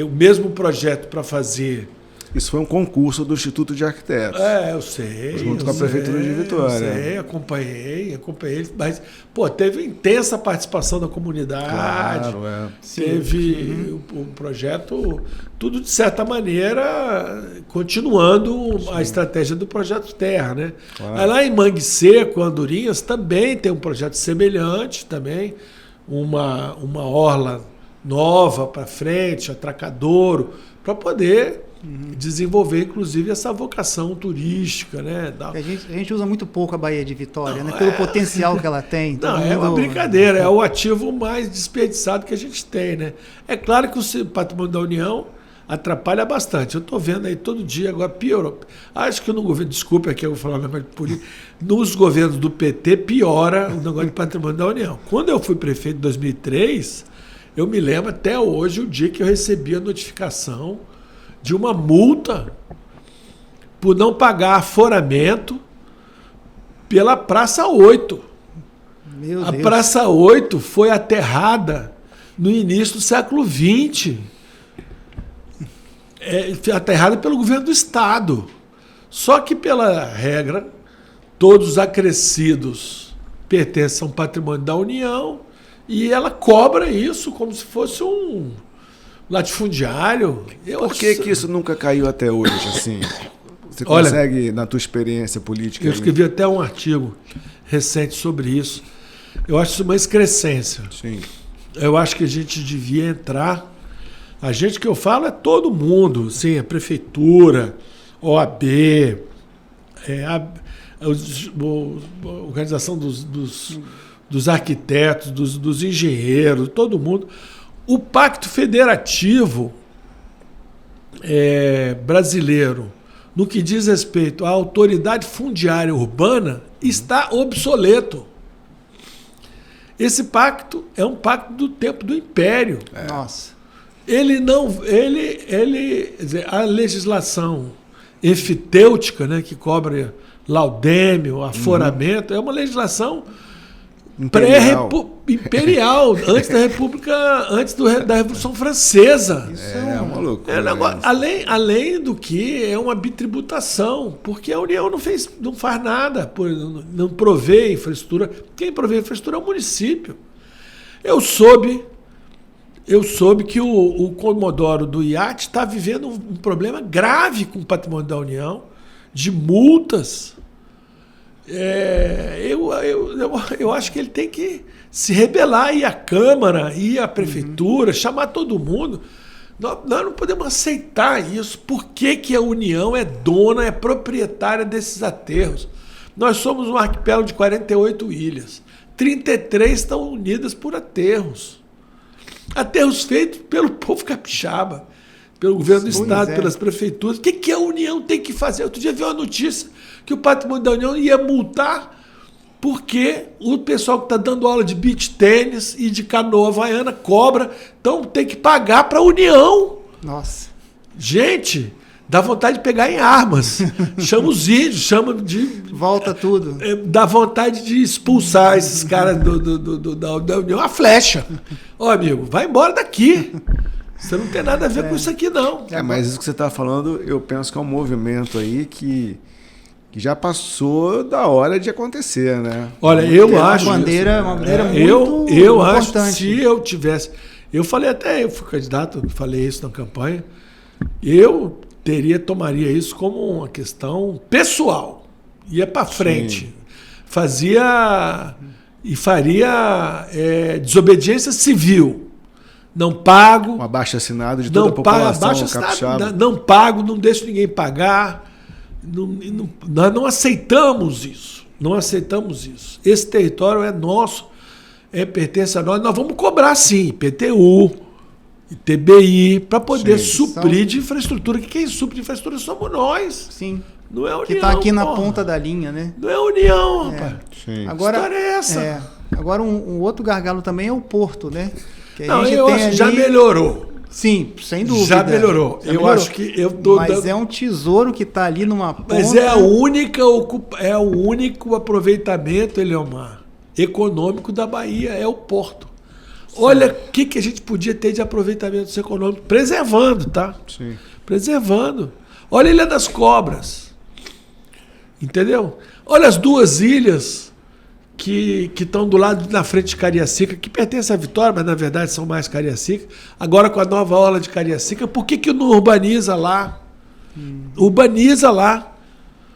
o mesmo projeto para fazer. Isso foi um concurso do Instituto de Arquitetos. Eu sei. Junto com a Prefeitura de Vitória. Eu sei, acompanhei. Mas, teve intensa participação da comunidade. Claro, Teve um projeto, tudo de certa maneira, continuando a estratégia do Projeto Terra, né? Claro. Aí lá em Mangue Seco, Andorinhas, também tem um projeto semelhante, também, uma orla nova para frente, atracadouro, para poder desenvolver, inclusive, essa vocação turística, né? A gente usa muito pouco a Baía de Vitória, né? Pelo potencial que ela tem. É uma brincadeira, é o ativo mais desperdiçado que a gente tem, né? É claro que o Patrimônio da União atrapalha bastante. Eu estou vendo aí todo dia, agora piorou. Acho que no governo, desculpe aqui, eu vou falar um negócio de política, nos governos do PT piora o negócio de patrimônio da União. Quando eu fui prefeito em 2003, eu me lembro até hoje o dia que eu recebi a notificação de uma multa por não pagar aforamento pela Praça 8. Meu A Deus. Praça 8 foi aterrada no início do século XX. Aterrada pelo governo do Estado. Só que, pela regra, todos os acrescidos pertencem a um patrimônio da União e ela cobra isso como se fosse um latifundiário. Por que isso nunca caiu até hoje, assim? Você consegue, na tua experiência política... Eu escrevi até um artigo recente sobre isso. Eu acho isso uma excrescência. Sim. Eu acho que a gente devia entrar... A gente que eu falo é todo mundo, sim, a prefeitura, OAB, a organização dos arquitetos, dos engenheiros, todo mundo. O Pacto Federativo brasileiro, no que diz respeito à autoridade fundiária urbana, está obsoleto. Esse pacto é um pacto do tempo do Império. Nossa. A legislação enfitêutica, né, que cobra laudêmio, aforamento, é uma legislação imperial, antes da República, da Revolução Francesa. Isso é uma loucura. Além do que é uma bitributação, porque a União não faz nada, não provê infraestrutura. Quem provê infraestrutura é o município. Eu soube que o Comodoro do iate está vivendo um problema grave com o patrimônio da União, de multas. Eu acho que ele tem que se rebelar, ir à Câmara, ir à Prefeitura, chamar todo mundo. Nós não podemos aceitar isso. Por que a União é dona, é proprietária desses aterros? Nós somos um arquipélago de 48 ilhas. 33 estão unidas por aterros. Aterros feitos pelo povo capixaba, pelo governo do Estado, pelas prefeituras. O que a União tem que fazer? Outro dia vi uma notícia que o patrimônio da União ia multar porque o pessoal que está dando aula de beach tênis e de canoa havaiana cobra, então tem que pagar para a União. Nossa. Gente, dá vontade de pegar em armas. Chama os índios, chama de... Volta tudo. Dá vontade de expulsar esses caras da União a flecha. Ó, amigo, vai embora daqui. Você não tem nada a ver com isso aqui, não. Mas isso que você está falando, eu penso que é um movimento aí que já passou da hora de acontecer, né? Olha, eu acho... Uma bandeira muito eu importante. Acho que se eu tivesse... Eu fui candidato, falei isso na campanha, eu tomaria isso como uma questão pessoal. Ia para frente. Sim. Faria desobediência civil. Não pago. Um abaixo-assinado de toda a população capixaba. Não pago, não deixo ninguém pagar. Nós não aceitamos isso. Não aceitamos isso. Esse território é nosso, pertence a nós. Nós vamos cobrar, sim, IPTU, ITBI, para poder suprir de infraestrutura. Quem supre de infraestrutura somos nós. Sim. Não é a União. Que está aqui na ponta da linha, né? Não é a União, rapaz. Sim. Agora, que história é essa? Agora, um outro gargalo também é o porto, né? Que não, eu acho que já melhorou. Sim, sem dúvida. Já melhorou. Acho que Mas é um tesouro que está ali numa ponta. Mas é o único aproveitamento, Eliomar, econômico da Bahia, é o porto. Olha o que a gente podia ter de aproveitamento econômico, preservando, tá? Sim. Preservando. Olha a Ilha das Cobras. Entendeu? Olha as duas ilhas que estão do lado na frente de Cariacica, que pertencem à Vitória, mas na verdade são mais Cariacica. Agora com a nova orla de Cariacica, por que não urbaniza lá? Urbaniza lá.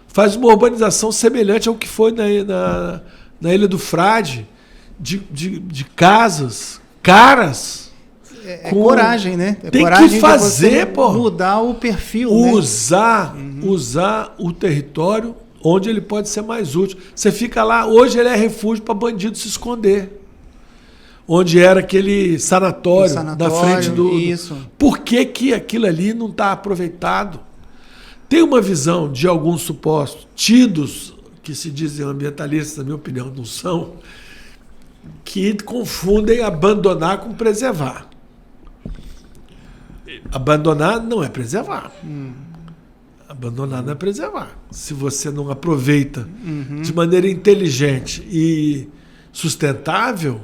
Faz uma urbanização semelhante ao que foi na Ilha do Frade, de casas caras. Coragem, né? Tem coragem que fazer, pô. Mudar o perfil, usar o território onde ele pode ser mais útil. Você fica lá, hoje ele é refúgio para bandido se esconder. onde era aquele sanatório, na frente do... Isso. Por que que aquilo ali não está aproveitado? Tem uma visão de alguns supostos tidos, que se dizem ambientalistas, na minha opinião, não são, que confundem abandonar com preservar. Abandonar não é preservar. Abandonar não é preservar. Se você não aproveita de maneira inteligente e sustentável,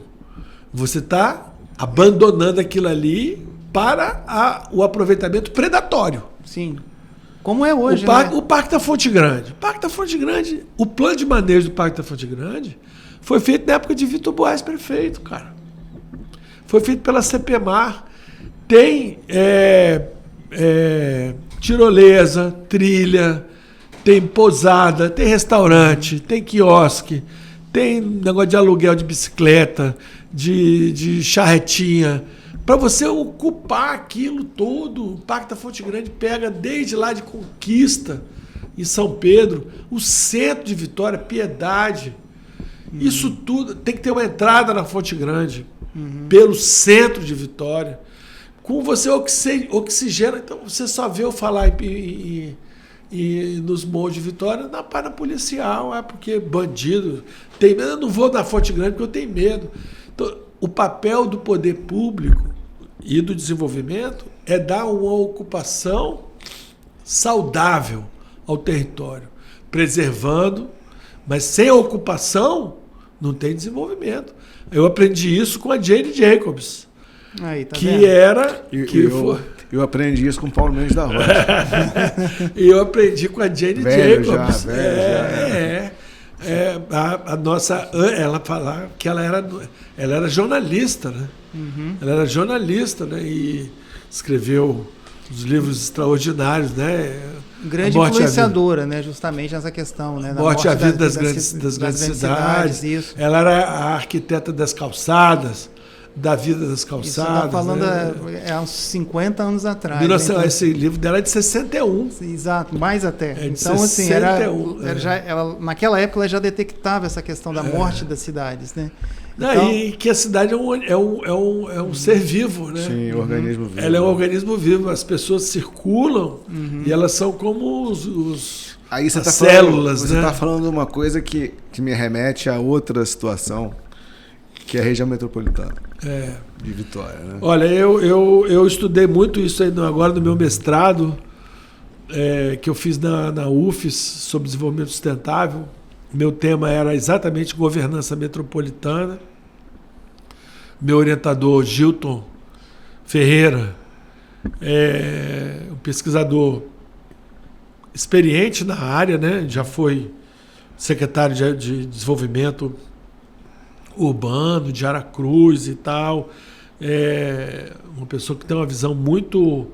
você está abandonando aquilo ali para o aproveitamento predatório. Sim. Como é hoje, O Parque da Fonte Grande. O plano de manejo do Parque da Fonte Grande foi feito na época de Vitor Buarque prefeito, cara. Foi feito pela CPMAR. Tem tirolesa, trilha, tem pousada, tem restaurante, tem quiosque, tem negócio de aluguel de bicicleta, de charretinha. Para você ocupar aquilo todo, o Parque da Fonte Grande pega desde lá de Conquista, em São Pedro, o centro de Vitória, Piedade. Isso tudo tem que ter uma entrada na Fonte Grande, pelo centro de Vitória. Com você oxigena, então você só vê eu falar nos morros de Vitória na página policial, porque bandido tem medo. Eu não vou na Fonte Grande porque eu tenho medo. Então, o papel do poder público e do desenvolvimento é dar uma ocupação saudável ao território, preservando, mas sem ocupação não tem desenvolvimento. Eu aprendi isso com a Jane Jacobs. Aí, tá que vendo? era... Eu aprendi isso com o Paulo Mendes da Rocha. E eu aprendi com a Jane Jacobs. A nossa... Ela falava que ela era jornalista, né? Ela era jornalista, né? E escreveu os livros extraordinários, né? Grande influenciadora, né? Justamente nessa questão, né? Morte e a Vida das grandes cidades. Isso. Ela era a arquiteta das calçadas, da vida das calçadas. Isso está falando há uns 50 anos atrás. Esse livro dela é de 61. Exato, mais até. É de então, 61, assim, naquela época ela já detectava essa questão da morte das cidades, né? Então, e que a cidade é um ser vivo, né? Sim, um organismo vivo. Ela é um organismo vivo. As pessoas circulam e elas são como Aí você as tá células, falando, né? Você está falando uma coisa que me remete a outra situação, que é a região metropolitana de Vitória, né? Olha, eu estudei muito isso aí agora no meu mestrado, que eu fiz na UFES, sobre desenvolvimento sustentável. Meu tema era exatamente governança metropolitana. Meu orientador, Gilton Ferreira, um pesquisador experiente na área, né? Já foi secretário de Desenvolvimento Urbano de Aracruz e tal. Uma pessoa que tem uma visão muito...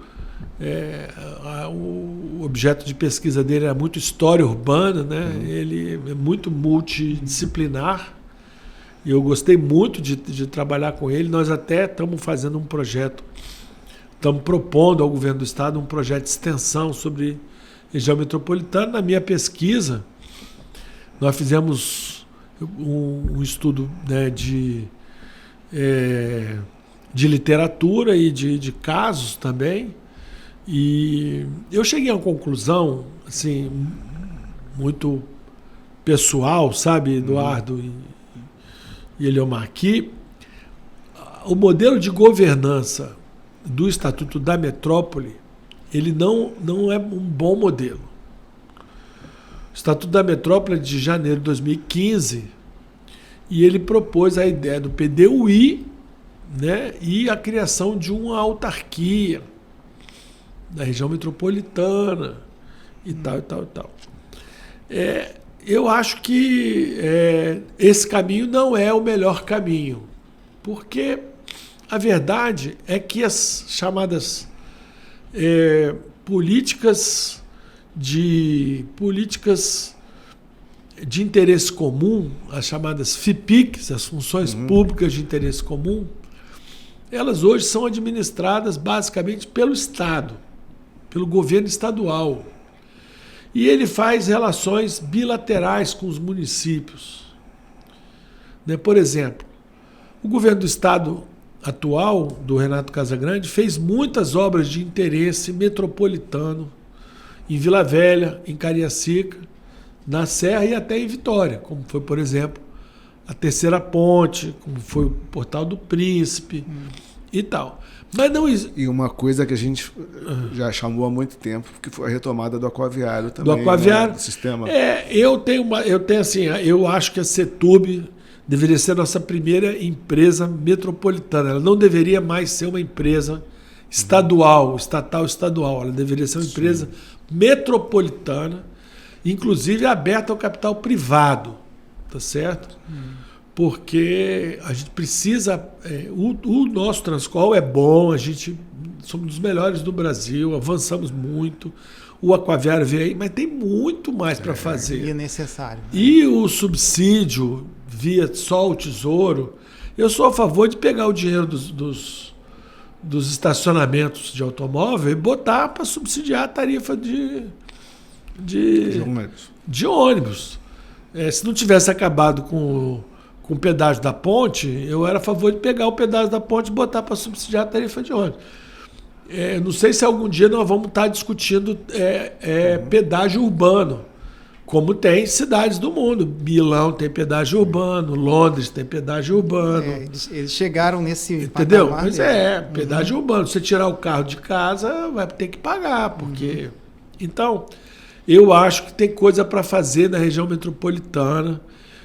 o objeto de pesquisa dele é muito história urbana, né? Ele é muito multidisciplinar e eu gostei muito de trabalhar com ele. Nós até estamos fazendo um projeto, estamos propondo ao governo do estado um projeto de extensão sobre região metropolitana. Na minha pesquisa, nós fizemos um estudo, né, de literatura e de casos também. E eu cheguei a uma conclusão, assim, muito pessoal, sabe, Eduardo e Eliomar, que o modelo de governança do Estatuto da Metrópole, ele não é um bom modelo. O Estatuto da Metrópole é de janeiro de 2015 e ele propôs a ideia do PDUI, né, e a criação de uma autarquia da região metropolitana e tal, e tal, e tal. Eu acho que esse caminho não é o melhor caminho, porque a verdade é que as chamadas políticas de interesse comum, as chamadas FIPICs, as funções públicas de interesse comum, elas hoje são administradas basicamente pelo Estado, pelo governo estadual. E ele faz relações bilaterais com os municípios. Né? Por exemplo, O governo do estado atual, do Renato Casagrande, fez muitas obras de interesse metropolitano em Vila Velha, em Cariacica, na Serra e até em Vitória, como foi, por exemplo, a Terceira Ponte, como foi o Portal do Príncipe e tal. Mas não... E uma coisa que a gente já chamou há muito tempo, que foi a retomada do aquaviário também. Do aquaviário. Né? Do sistema. Eu acho que a CETUB deveria ser a nossa primeira empresa metropolitana. Ela não deveria mais ser uma empresa estadual. Ela deveria ser uma empresa metropolitana, inclusive aberta ao capital privado. Tá certo? Porque a gente precisa... o nosso Transcol é bom, a gente somos dos melhores do Brasil, avançamos muito, o aquaviário veio aí, mas tem muito mais para fazer. E é necessário. E o subsídio via só o Tesouro, eu sou a favor de pegar o dinheiro dos estacionamentos de automóvel e botar para subsidiar a tarifa de ônibus. Se não tivesse acabado com o pedágio da ponte, eu era a favor de pegar o pedágio da ponte e botar para subsidiar a tarifa de ônibus. Não sei se algum dia nós vamos estar discutindo pedágio urbano, como tem cidades do mundo. Milão tem pedágio urbano, Londres tem pedágio urbano. Eles chegaram nesse entendeu? Mas pedágio urbano. Você tirar o carro de casa, vai ter que pagar, porque... Então, eu acho que tem coisa para fazer na região metropolitana,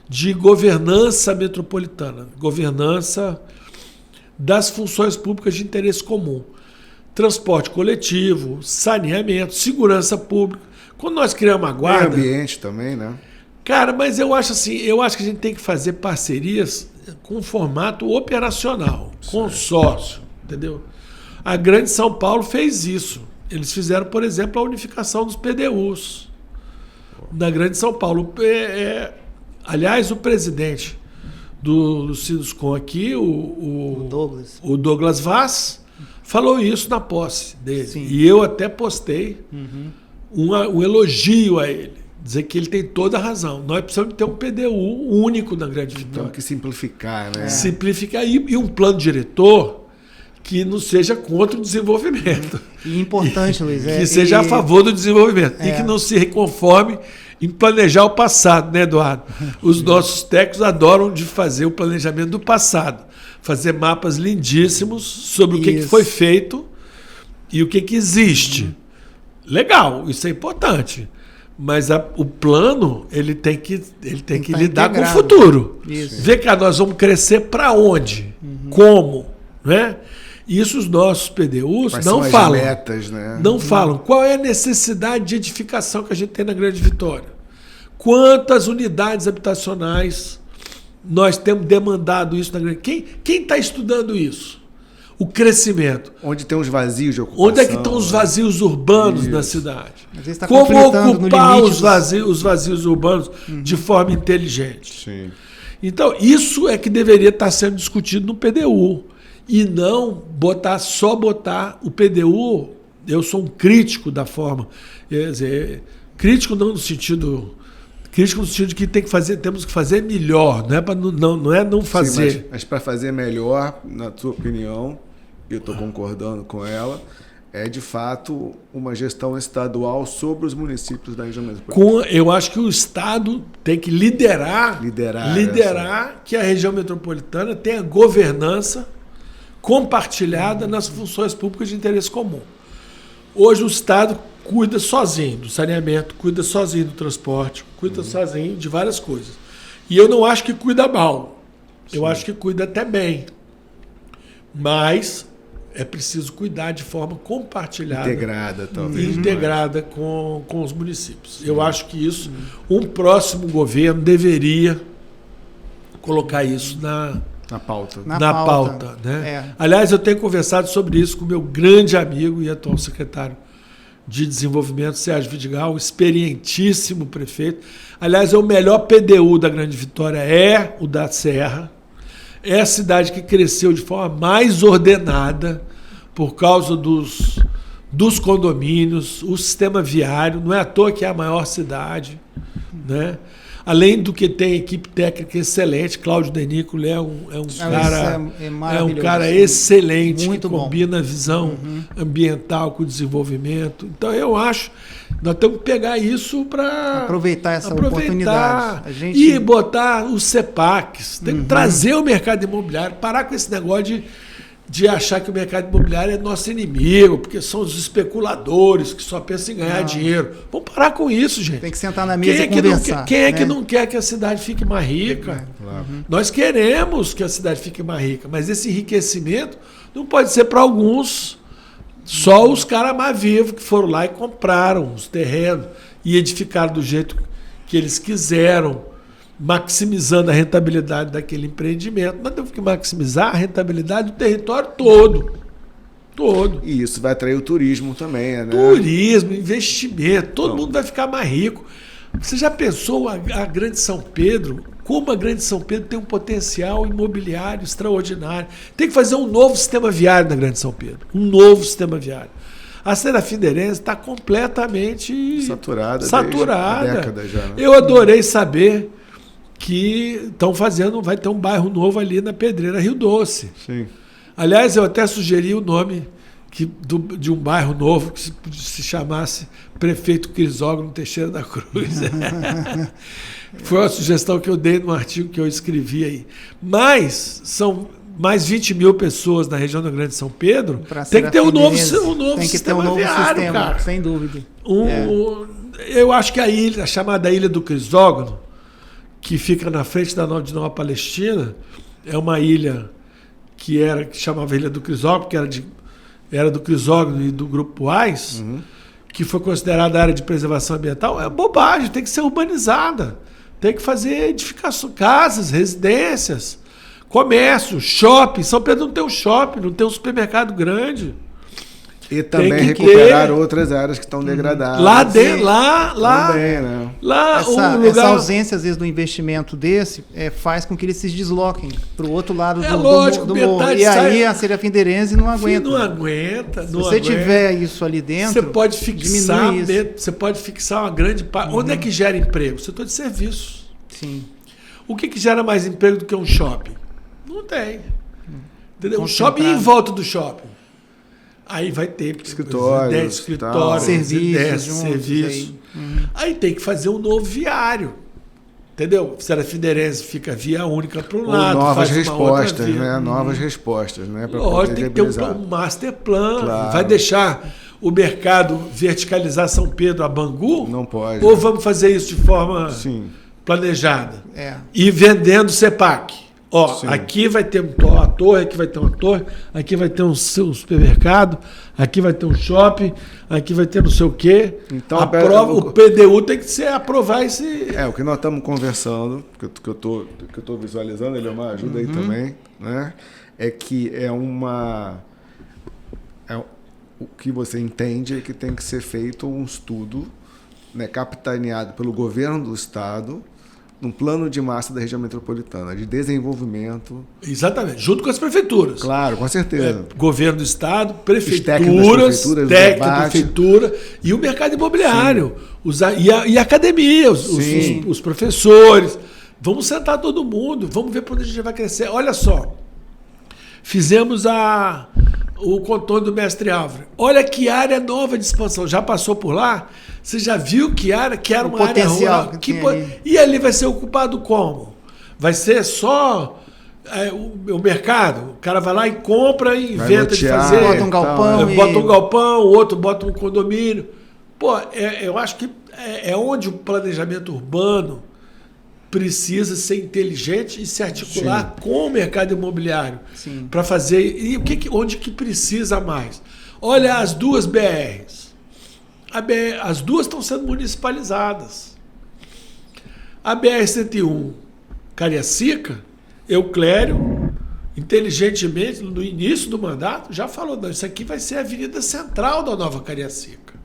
de governança metropolitana, governança das funções públicas de interesse comum. Transporte coletivo, saneamento, segurança pública. Quando nós criamos a guarda... Meio ambiente também, né? Cara, mas eu acho assim, que a gente tem que fazer parcerias com formato operacional, consórcio, entendeu? A Grande São Paulo fez isso. Eles fizeram, por exemplo, a unificação dos PDUs na Grande São Paulo. Aliás, o presidente do Sinduscom aqui, o Douglas Vaz, falou isso na posse dele. Sim. E eu até postei um elogio a ele, dizer que ele tem toda a razão. Nós precisamos ter um PDU único na Grande Vitória. Temos que simplificar, né? Simplificar e um plano diretor que não seja contra o desenvolvimento. E importante, Luiz. Que seja a favor do desenvolvimento. E que não se conforme em planejar o passado, né, Eduardo? Os nossos técnicos adoram de fazer o planejamento do passado. Fazer mapas lindíssimos sobre o que foi feito e o que existe. Legal, isso é importante. Mas o plano, ele tem que lidar com o futuro. Ver que nós vamos crescer para onde? Como? Né? Isso os nossos PDUs não falam. Metas, né? Não falam. Qual é a necessidade de edificação que a gente tem na Grande Vitória? Quantas unidades habitacionais nós temos demandado isso na Grande Vitória? Quem está estudando isso? O crescimento. Onde tem os vazios de ocupação. Onde é que estão os vazios urbanos na cidade? Tá como ocupar os vazios urbanos de forma inteligente? Sim. Então, isso é que deveria estar sendo discutido no PDU. E não só botar o PDU. Eu sou um crítico da forma. Quer dizer, crítico no sentido de que temos que fazer melhor, não é não fazer. Sim, mas para fazer melhor, na tua opinião, eu estou concordando com ela, é de fato uma gestão estadual sobre os municípios da região metropolitana. Eu acho que o Estado tem que liderar que a região metropolitana tenha governança compartilhada nas funções públicas de interesse comum. Hoje o Estado cuida sozinho do saneamento, cuida sozinho do transporte, cuida sozinho de várias coisas. E eu não acho que cuida mal. Eu acho que cuida até bem. Mas é preciso cuidar de forma compartilhada. Integrada, talvez. Integrada com os municípios. Eu acho que isso, um próximo governo deveria colocar isso na pauta. Na pauta, né? Aliás, eu tenho conversado sobre isso com meu grande amigo e atual secretário de Desenvolvimento, Sérgio Vidigal, experientíssimo prefeito. Aliás, o melhor PDU da Grande Vitória é o da Serra. É a cidade que cresceu de forma mais ordenada por causa dos condomínios, o sistema viário. Não é à toa que é a maior cidade, né? Além do que tem equipe técnica excelente, Cláudio Denícolo é um cara excelente, muito que combina a visão ambiental com o desenvolvimento. Então eu acho nós temos que pegar isso para aproveitar essa oportunidade. E botar os CEPACs, tem que trazer o mercado imobiliário, parar com esse negócio de achar que o mercado imobiliário é nosso inimigo, porque são os especuladores que só pensam em ganhar dinheiro. Vamos parar com isso, gente. Tem que sentar na mesa e conversar. Quem é que não quer que a cidade fique mais rica? Nós queremos que a cidade fique mais rica, mas esse enriquecimento não pode ser para alguns, só os caras mais vivos que foram lá e compraram os terrenos e edificaram do jeito que eles quiseram, maximizando a rentabilidade daquele empreendimento. Nós temos que maximizar a rentabilidade do território todo. E isso vai atrair o turismo também, né? Turismo, investimento, todo mundo vai ficar mais rico. Você já pensou a Grande São Pedro? Como a Grande São Pedro tem um potencial imobiliário extraordinário. Tem que fazer um novo sistema viário na Grande São Pedro. Um novo sistema viário. A Serafim-Deirense está completamente saturada. Desde décadas já, né? Eu adorei saber que estão fazendo, vai ter um bairro novo ali na Pedreira Rio Doce. Sim. Aliás, eu até sugeri o nome de um bairro novo que se chamasse Prefeito Crisógono Teixeira da Cruz. Foi uma sugestão que eu dei no artigo que eu escrevi aí. Mas são mais 20 mil pessoas na região da Grande São Pedro. Tem que ter um novo sistema viário, cara. Sem dúvida. Eu acho que a chamada Ilha do Crisógono, que fica na frente de Nova Palestina, é uma ilha que chamava Ilha do Crisógono, porque era do Crisógono e do Grupo AIS, que foi considerada área de preservação ambiental. É bobagem, tem que ser urbanizada. Tem que fazer edificações, casas, residências, comércio, shopping. São Pedro não tem um shopping, não tem um supermercado grande. E também recuperar outras áreas que estão degradadas. Lá dentro, também, né? Essa ausência, às vezes, do investimento desse faz com que eles se desloquem para o outro lado do morro. E aí a Serafim-Deirense não aguenta. Não aguenta. Se você tiver isso ali dentro, você pode fixar uma grande parte. Onde é que gera emprego? Setor de serviços. Sim. O que gera mais emprego do que um shopping? Não tem. Entendeu? Um shopping em volta do shopping. Aí vai ter escritórios, serviços. Aí tem que fazer um novo viário. Entendeu? Serafim-Deirense fica via única para um lado. Novas respostas, né? Novas respostas, né? Lógico, tem que ter um master plan. Claro. Vai deixar o mercado verticalizar São Pedro a Bangu? Não pode. Ou vamos fazer isso de forma planejada? E vendendo CEPAC. Aqui vai ter uma torre, aqui vai ter uma torre, aqui vai ter um supermercado, aqui vai ter um shopping, aqui vai ter não sei o quê. Então, o PDU tem que aprovar esse... o que nós estamos conversando, que eu estou visualizando, ele é uma ajuda aí também, né? É que o que você entende é que tem que ser feito um estudo, né, capitaneado pelo governo do estado, num plano de massa da região metropolitana, de desenvolvimento. Exatamente, junto com as prefeituras. Claro, com certeza. Governo do estado, prefeituras, técnico da prefeitura e o mercado imobiliário. E a academia, os professores. Vamos sentar todo mundo, vamos ver para onde a gente vai crescer. Olha só, fizemos o contorno do Mestre Álvaro. Olha que área nova de expansão. Já passou por lá? Você já viu que era uma área rural? E ali vai ser ocupado como? Vai ser só o mercado? O cara vai lá e compra e inventa de fazer. Bota um galpão. Bota um galpão, o outro bota um condomínio. Eu acho que é onde o planejamento urbano precisa ser inteligente e se articular com o mercado imobiliário para fazer. E onde que precisa mais? Olha as duas BRs. As duas estão sendo municipalizadas. A BR-101 Cariacica, Euclério, inteligentemente, no início do mandato, já falou, não, isso aqui vai ser a avenida central da Nova Cariacica.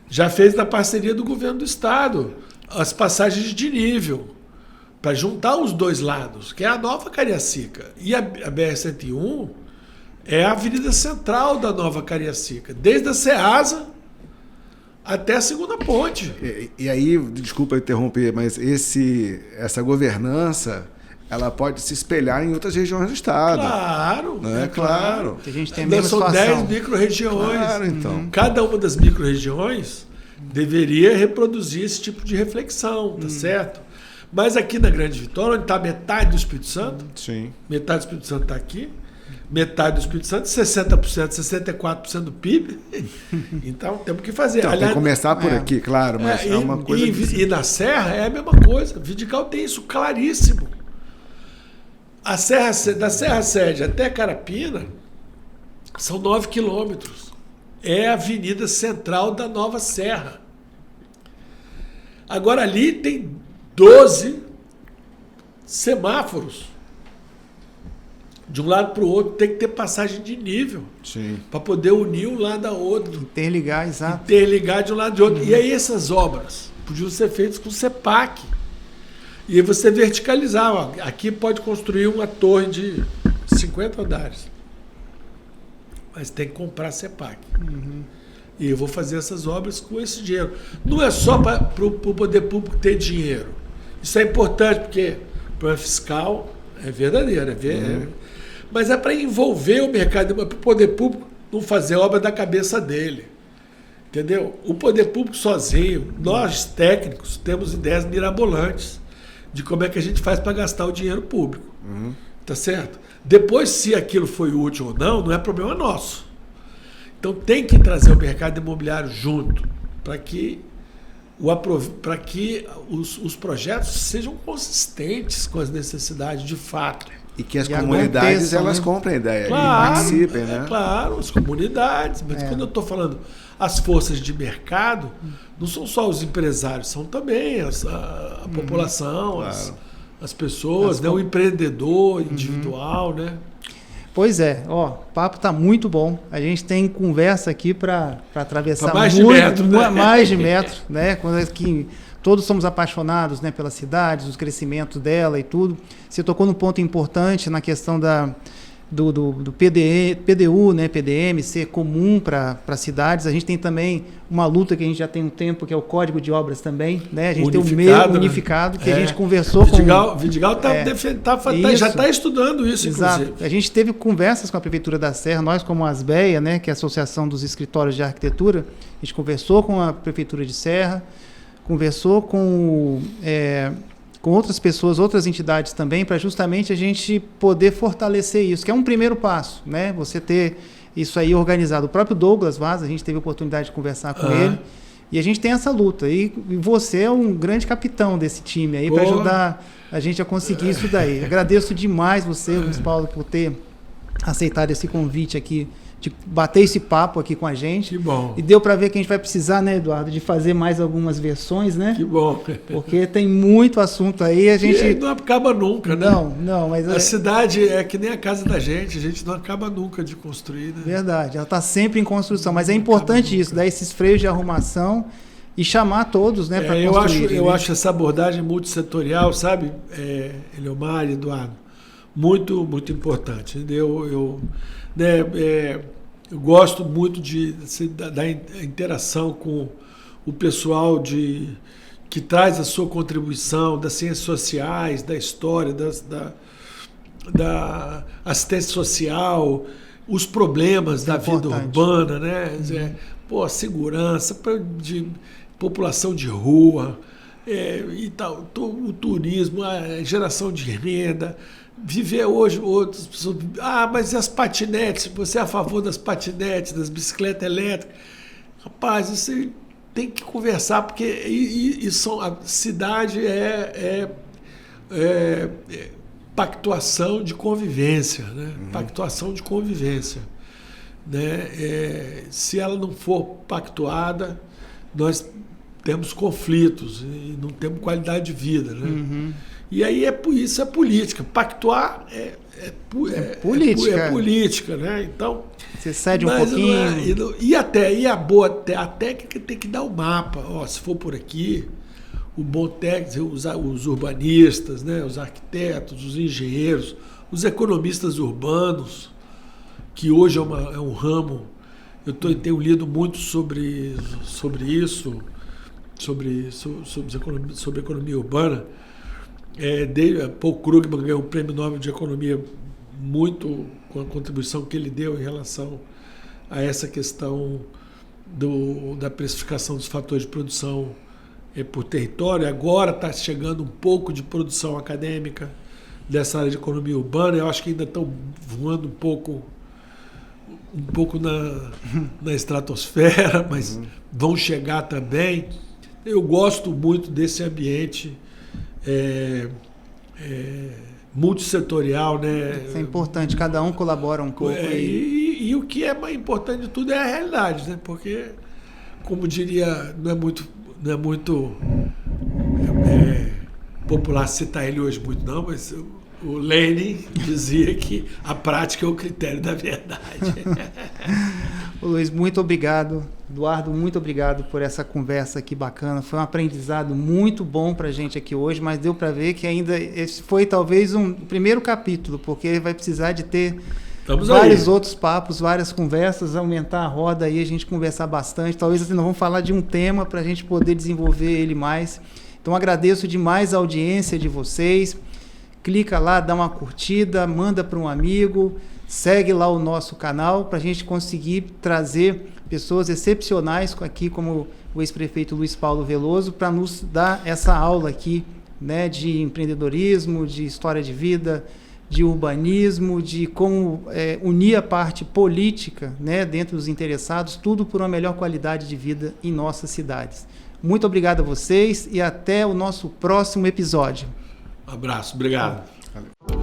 Já fez na parceria do governo do estado as passagens de nível, para juntar os dois lados, que é a Nova Cariacica. E a BR-101 é a avenida central da Nova Cariacica, desde a Ceasa até a segunda ponte. E aí, desculpa interromper, mas essa governança, ela pode se espelhar em outras regiões do estado. Claro, né? Claro. Que a gente tem a mesma São situação. 10 micro-regiões. Claro, então. Cada uma das micro-regiões deveria reproduzir esse tipo de reflexão, tá certo? Mas aqui na Grande Vitória, onde está metade do Espírito Santo, Sim. metade do Espírito Santo está aqui, metade do Espírito Santo, 60%, 64% do PIB. Então temos que fazer. Então, tem que começar por aqui, claro, mas é uma coisa. E na Serra é a mesma coisa. Vidigal tem isso claríssimo. Da Serra Sede até Carapina são 9 quilômetros. É a avenida central da Nova Serra. Agora ali tem 12 semáforos. De um lado para o outro tem que ter passagem de nível. Sim. Para poder unir um lado ao outro. Interligar, exato. Interligar de um lado e de outro. E aí essas obras podiam ser feitas com CEPAC. E aí você verticalizar. Ó, aqui pode construir uma torre de 50 andares. Mas tem que comprar CEPAC. E eu vou fazer essas obras com esse dinheiro. Não é só para o poder público ter dinheiro. Isso é importante, porque o problema fiscal é verdadeiro. Mas é para envolver o mercado, para o poder público não fazer obra da cabeça dele. Entendeu? O poder público sozinho, nós técnicos, temos ideias mirabolantes de como é que a gente faz para gastar o dinheiro público. Tá certo? Depois, se aquilo foi útil ou não é problema nosso. Então tem que trazer o mercado imobiliário junto para que os projetos sejam consistentes com as necessidades de fato. E que as comunidades elas comprem a ideia, claro, participem, né? Claro, as comunidades. Mas quando eu estou falando as forças de mercado, não são só os empresários, são também a população, as pessoas, né? O empreendedor individual, né? Pois é, ó, o papo tá muito bom. A gente tem conversa aqui para atravessar mais de metro, né? Mais de metro, né? Quando todos somos apaixonados, né, pelas cidades, os crescimentos dela e tudo. Você tocou num ponto importante na questão do PDU, né, PDM, ser comum para cidades. A gente tem também uma luta que a gente já tem um tempo, que é o Código de Obras também, né? A gente tem o meio unificado, que a gente conversou Vidigal já está estudando isso, exato. Inclusive. A gente teve conversas com a Prefeitura da Serra, nós como ASBEA, né, que é a Associação dos Escritórios de Arquitetura, a gente conversou com a Prefeitura de Serra, conversou com outras pessoas, outras entidades também, para justamente a gente poder fortalecer isso, que é um primeiro passo, né? Você ter isso aí organizado. O próprio Douglas Vaz, a gente teve a oportunidade de conversar com ele, e a gente tem essa luta. E você é um grande capitão desse time aí, para ajudar a gente a conseguir isso daí. Agradeço demais você, Luiz Paulo, por ter aceitado esse convite aqui, de bater esse papo aqui com a gente. Que bom. E deu para ver que a gente vai precisar, né, Eduardo, de fazer mais algumas versões, né? Que bom. Porque tem muito assunto aí, a gente... E não acaba nunca, né? Não, mas... A cidade é que nem a casa da gente, a gente não acaba nunca de construir, né? Verdade, ela está sempre em construção, mas é importante isso, dar esses freios de arrumação e chamar todos, né, para construir. Eu acho essa abordagem multissetorial, sabe, Eliomar e Eduardo, muito, muito importante. Eu gosto muito da interação com o pessoal que traz a sua contribuição das ciências sociais, da história, da assistência social, os problemas da vida urbana, né? A segurança de população de rua, e tal, o turismo, a geração de renda. Viver hoje, outras pessoas... mas e as patinetes? Você é a favor das patinetes, das bicicletas elétricas? Rapaz, você tem que conversar, porque a cidade é pactuação de convivência, né? Pactuação de convivência. Né? Se ela não for pactuada, nós temos conflitos e não temos qualidade de vida, né? E aí isso é política. Pactuar é política, né? Então você cede um pouquinho. A técnica tem que dar o mapa. Se for por aqui, o bom técnico, os urbanistas, né? Os arquitetos, os engenheiros, os economistas urbanos, que hoje é um ramo tenho lido muito sobre isso, sobre economia urbana. Paul Krugman ganhou o Prêmio Nobel de Economia muito com a contribuição que ele deu em relação a essa questão da precificação dos fatores de produção por território. Agora está chegando um pouco de produção acadêmica dessa área de economia urbana. Eu acho que ainda estão voando um pouco na estratosfera, mas vão chegar também. Eu gosto muito desse ambiente multissetorial, né? Isso é importante, cada um colabora um pouco. E o que é mais importante de tudo é a realidade, né? Porque, como diria, não é muito popular citar ele hoje muito não, mas o Lenin dizia que a prática é o critério da verdade. Luiz, muito obrigado. Eduardo, muito obrigado por essa conversa aqui bacana. Foi um aprendizado muito bom para a gente aqui hoje, mas deu para ver que ainda esse foi talvez um primeiro capítulo, porque vai precisar de ter vários outros papos, várias conversas, aumentar a roda aí, a gente conversar bastante. Talvez assim, nós vamos falar de um tema para a gente poder desenvolver ele mais. Então agradeço demais a audiência de vocês. Clica lá, dá uma curtida, manda para um amigo, segue lá o nosso canal para a gente conseguir trazer pessoas excepcionais aqui, como o ex-prefeito Luiz Paulo Veloso, para nos dar essa aula aqui, né, de empreendedorismo, de história de vida, de urbanismo, de como unir a parte política, né, dentro dos interessados, tudo por uma melhor qualidade de vida em nossas cidades. Muito obrigado a vocês e até o nosso próximo episódio. Um abraço, obrigado. Valeu.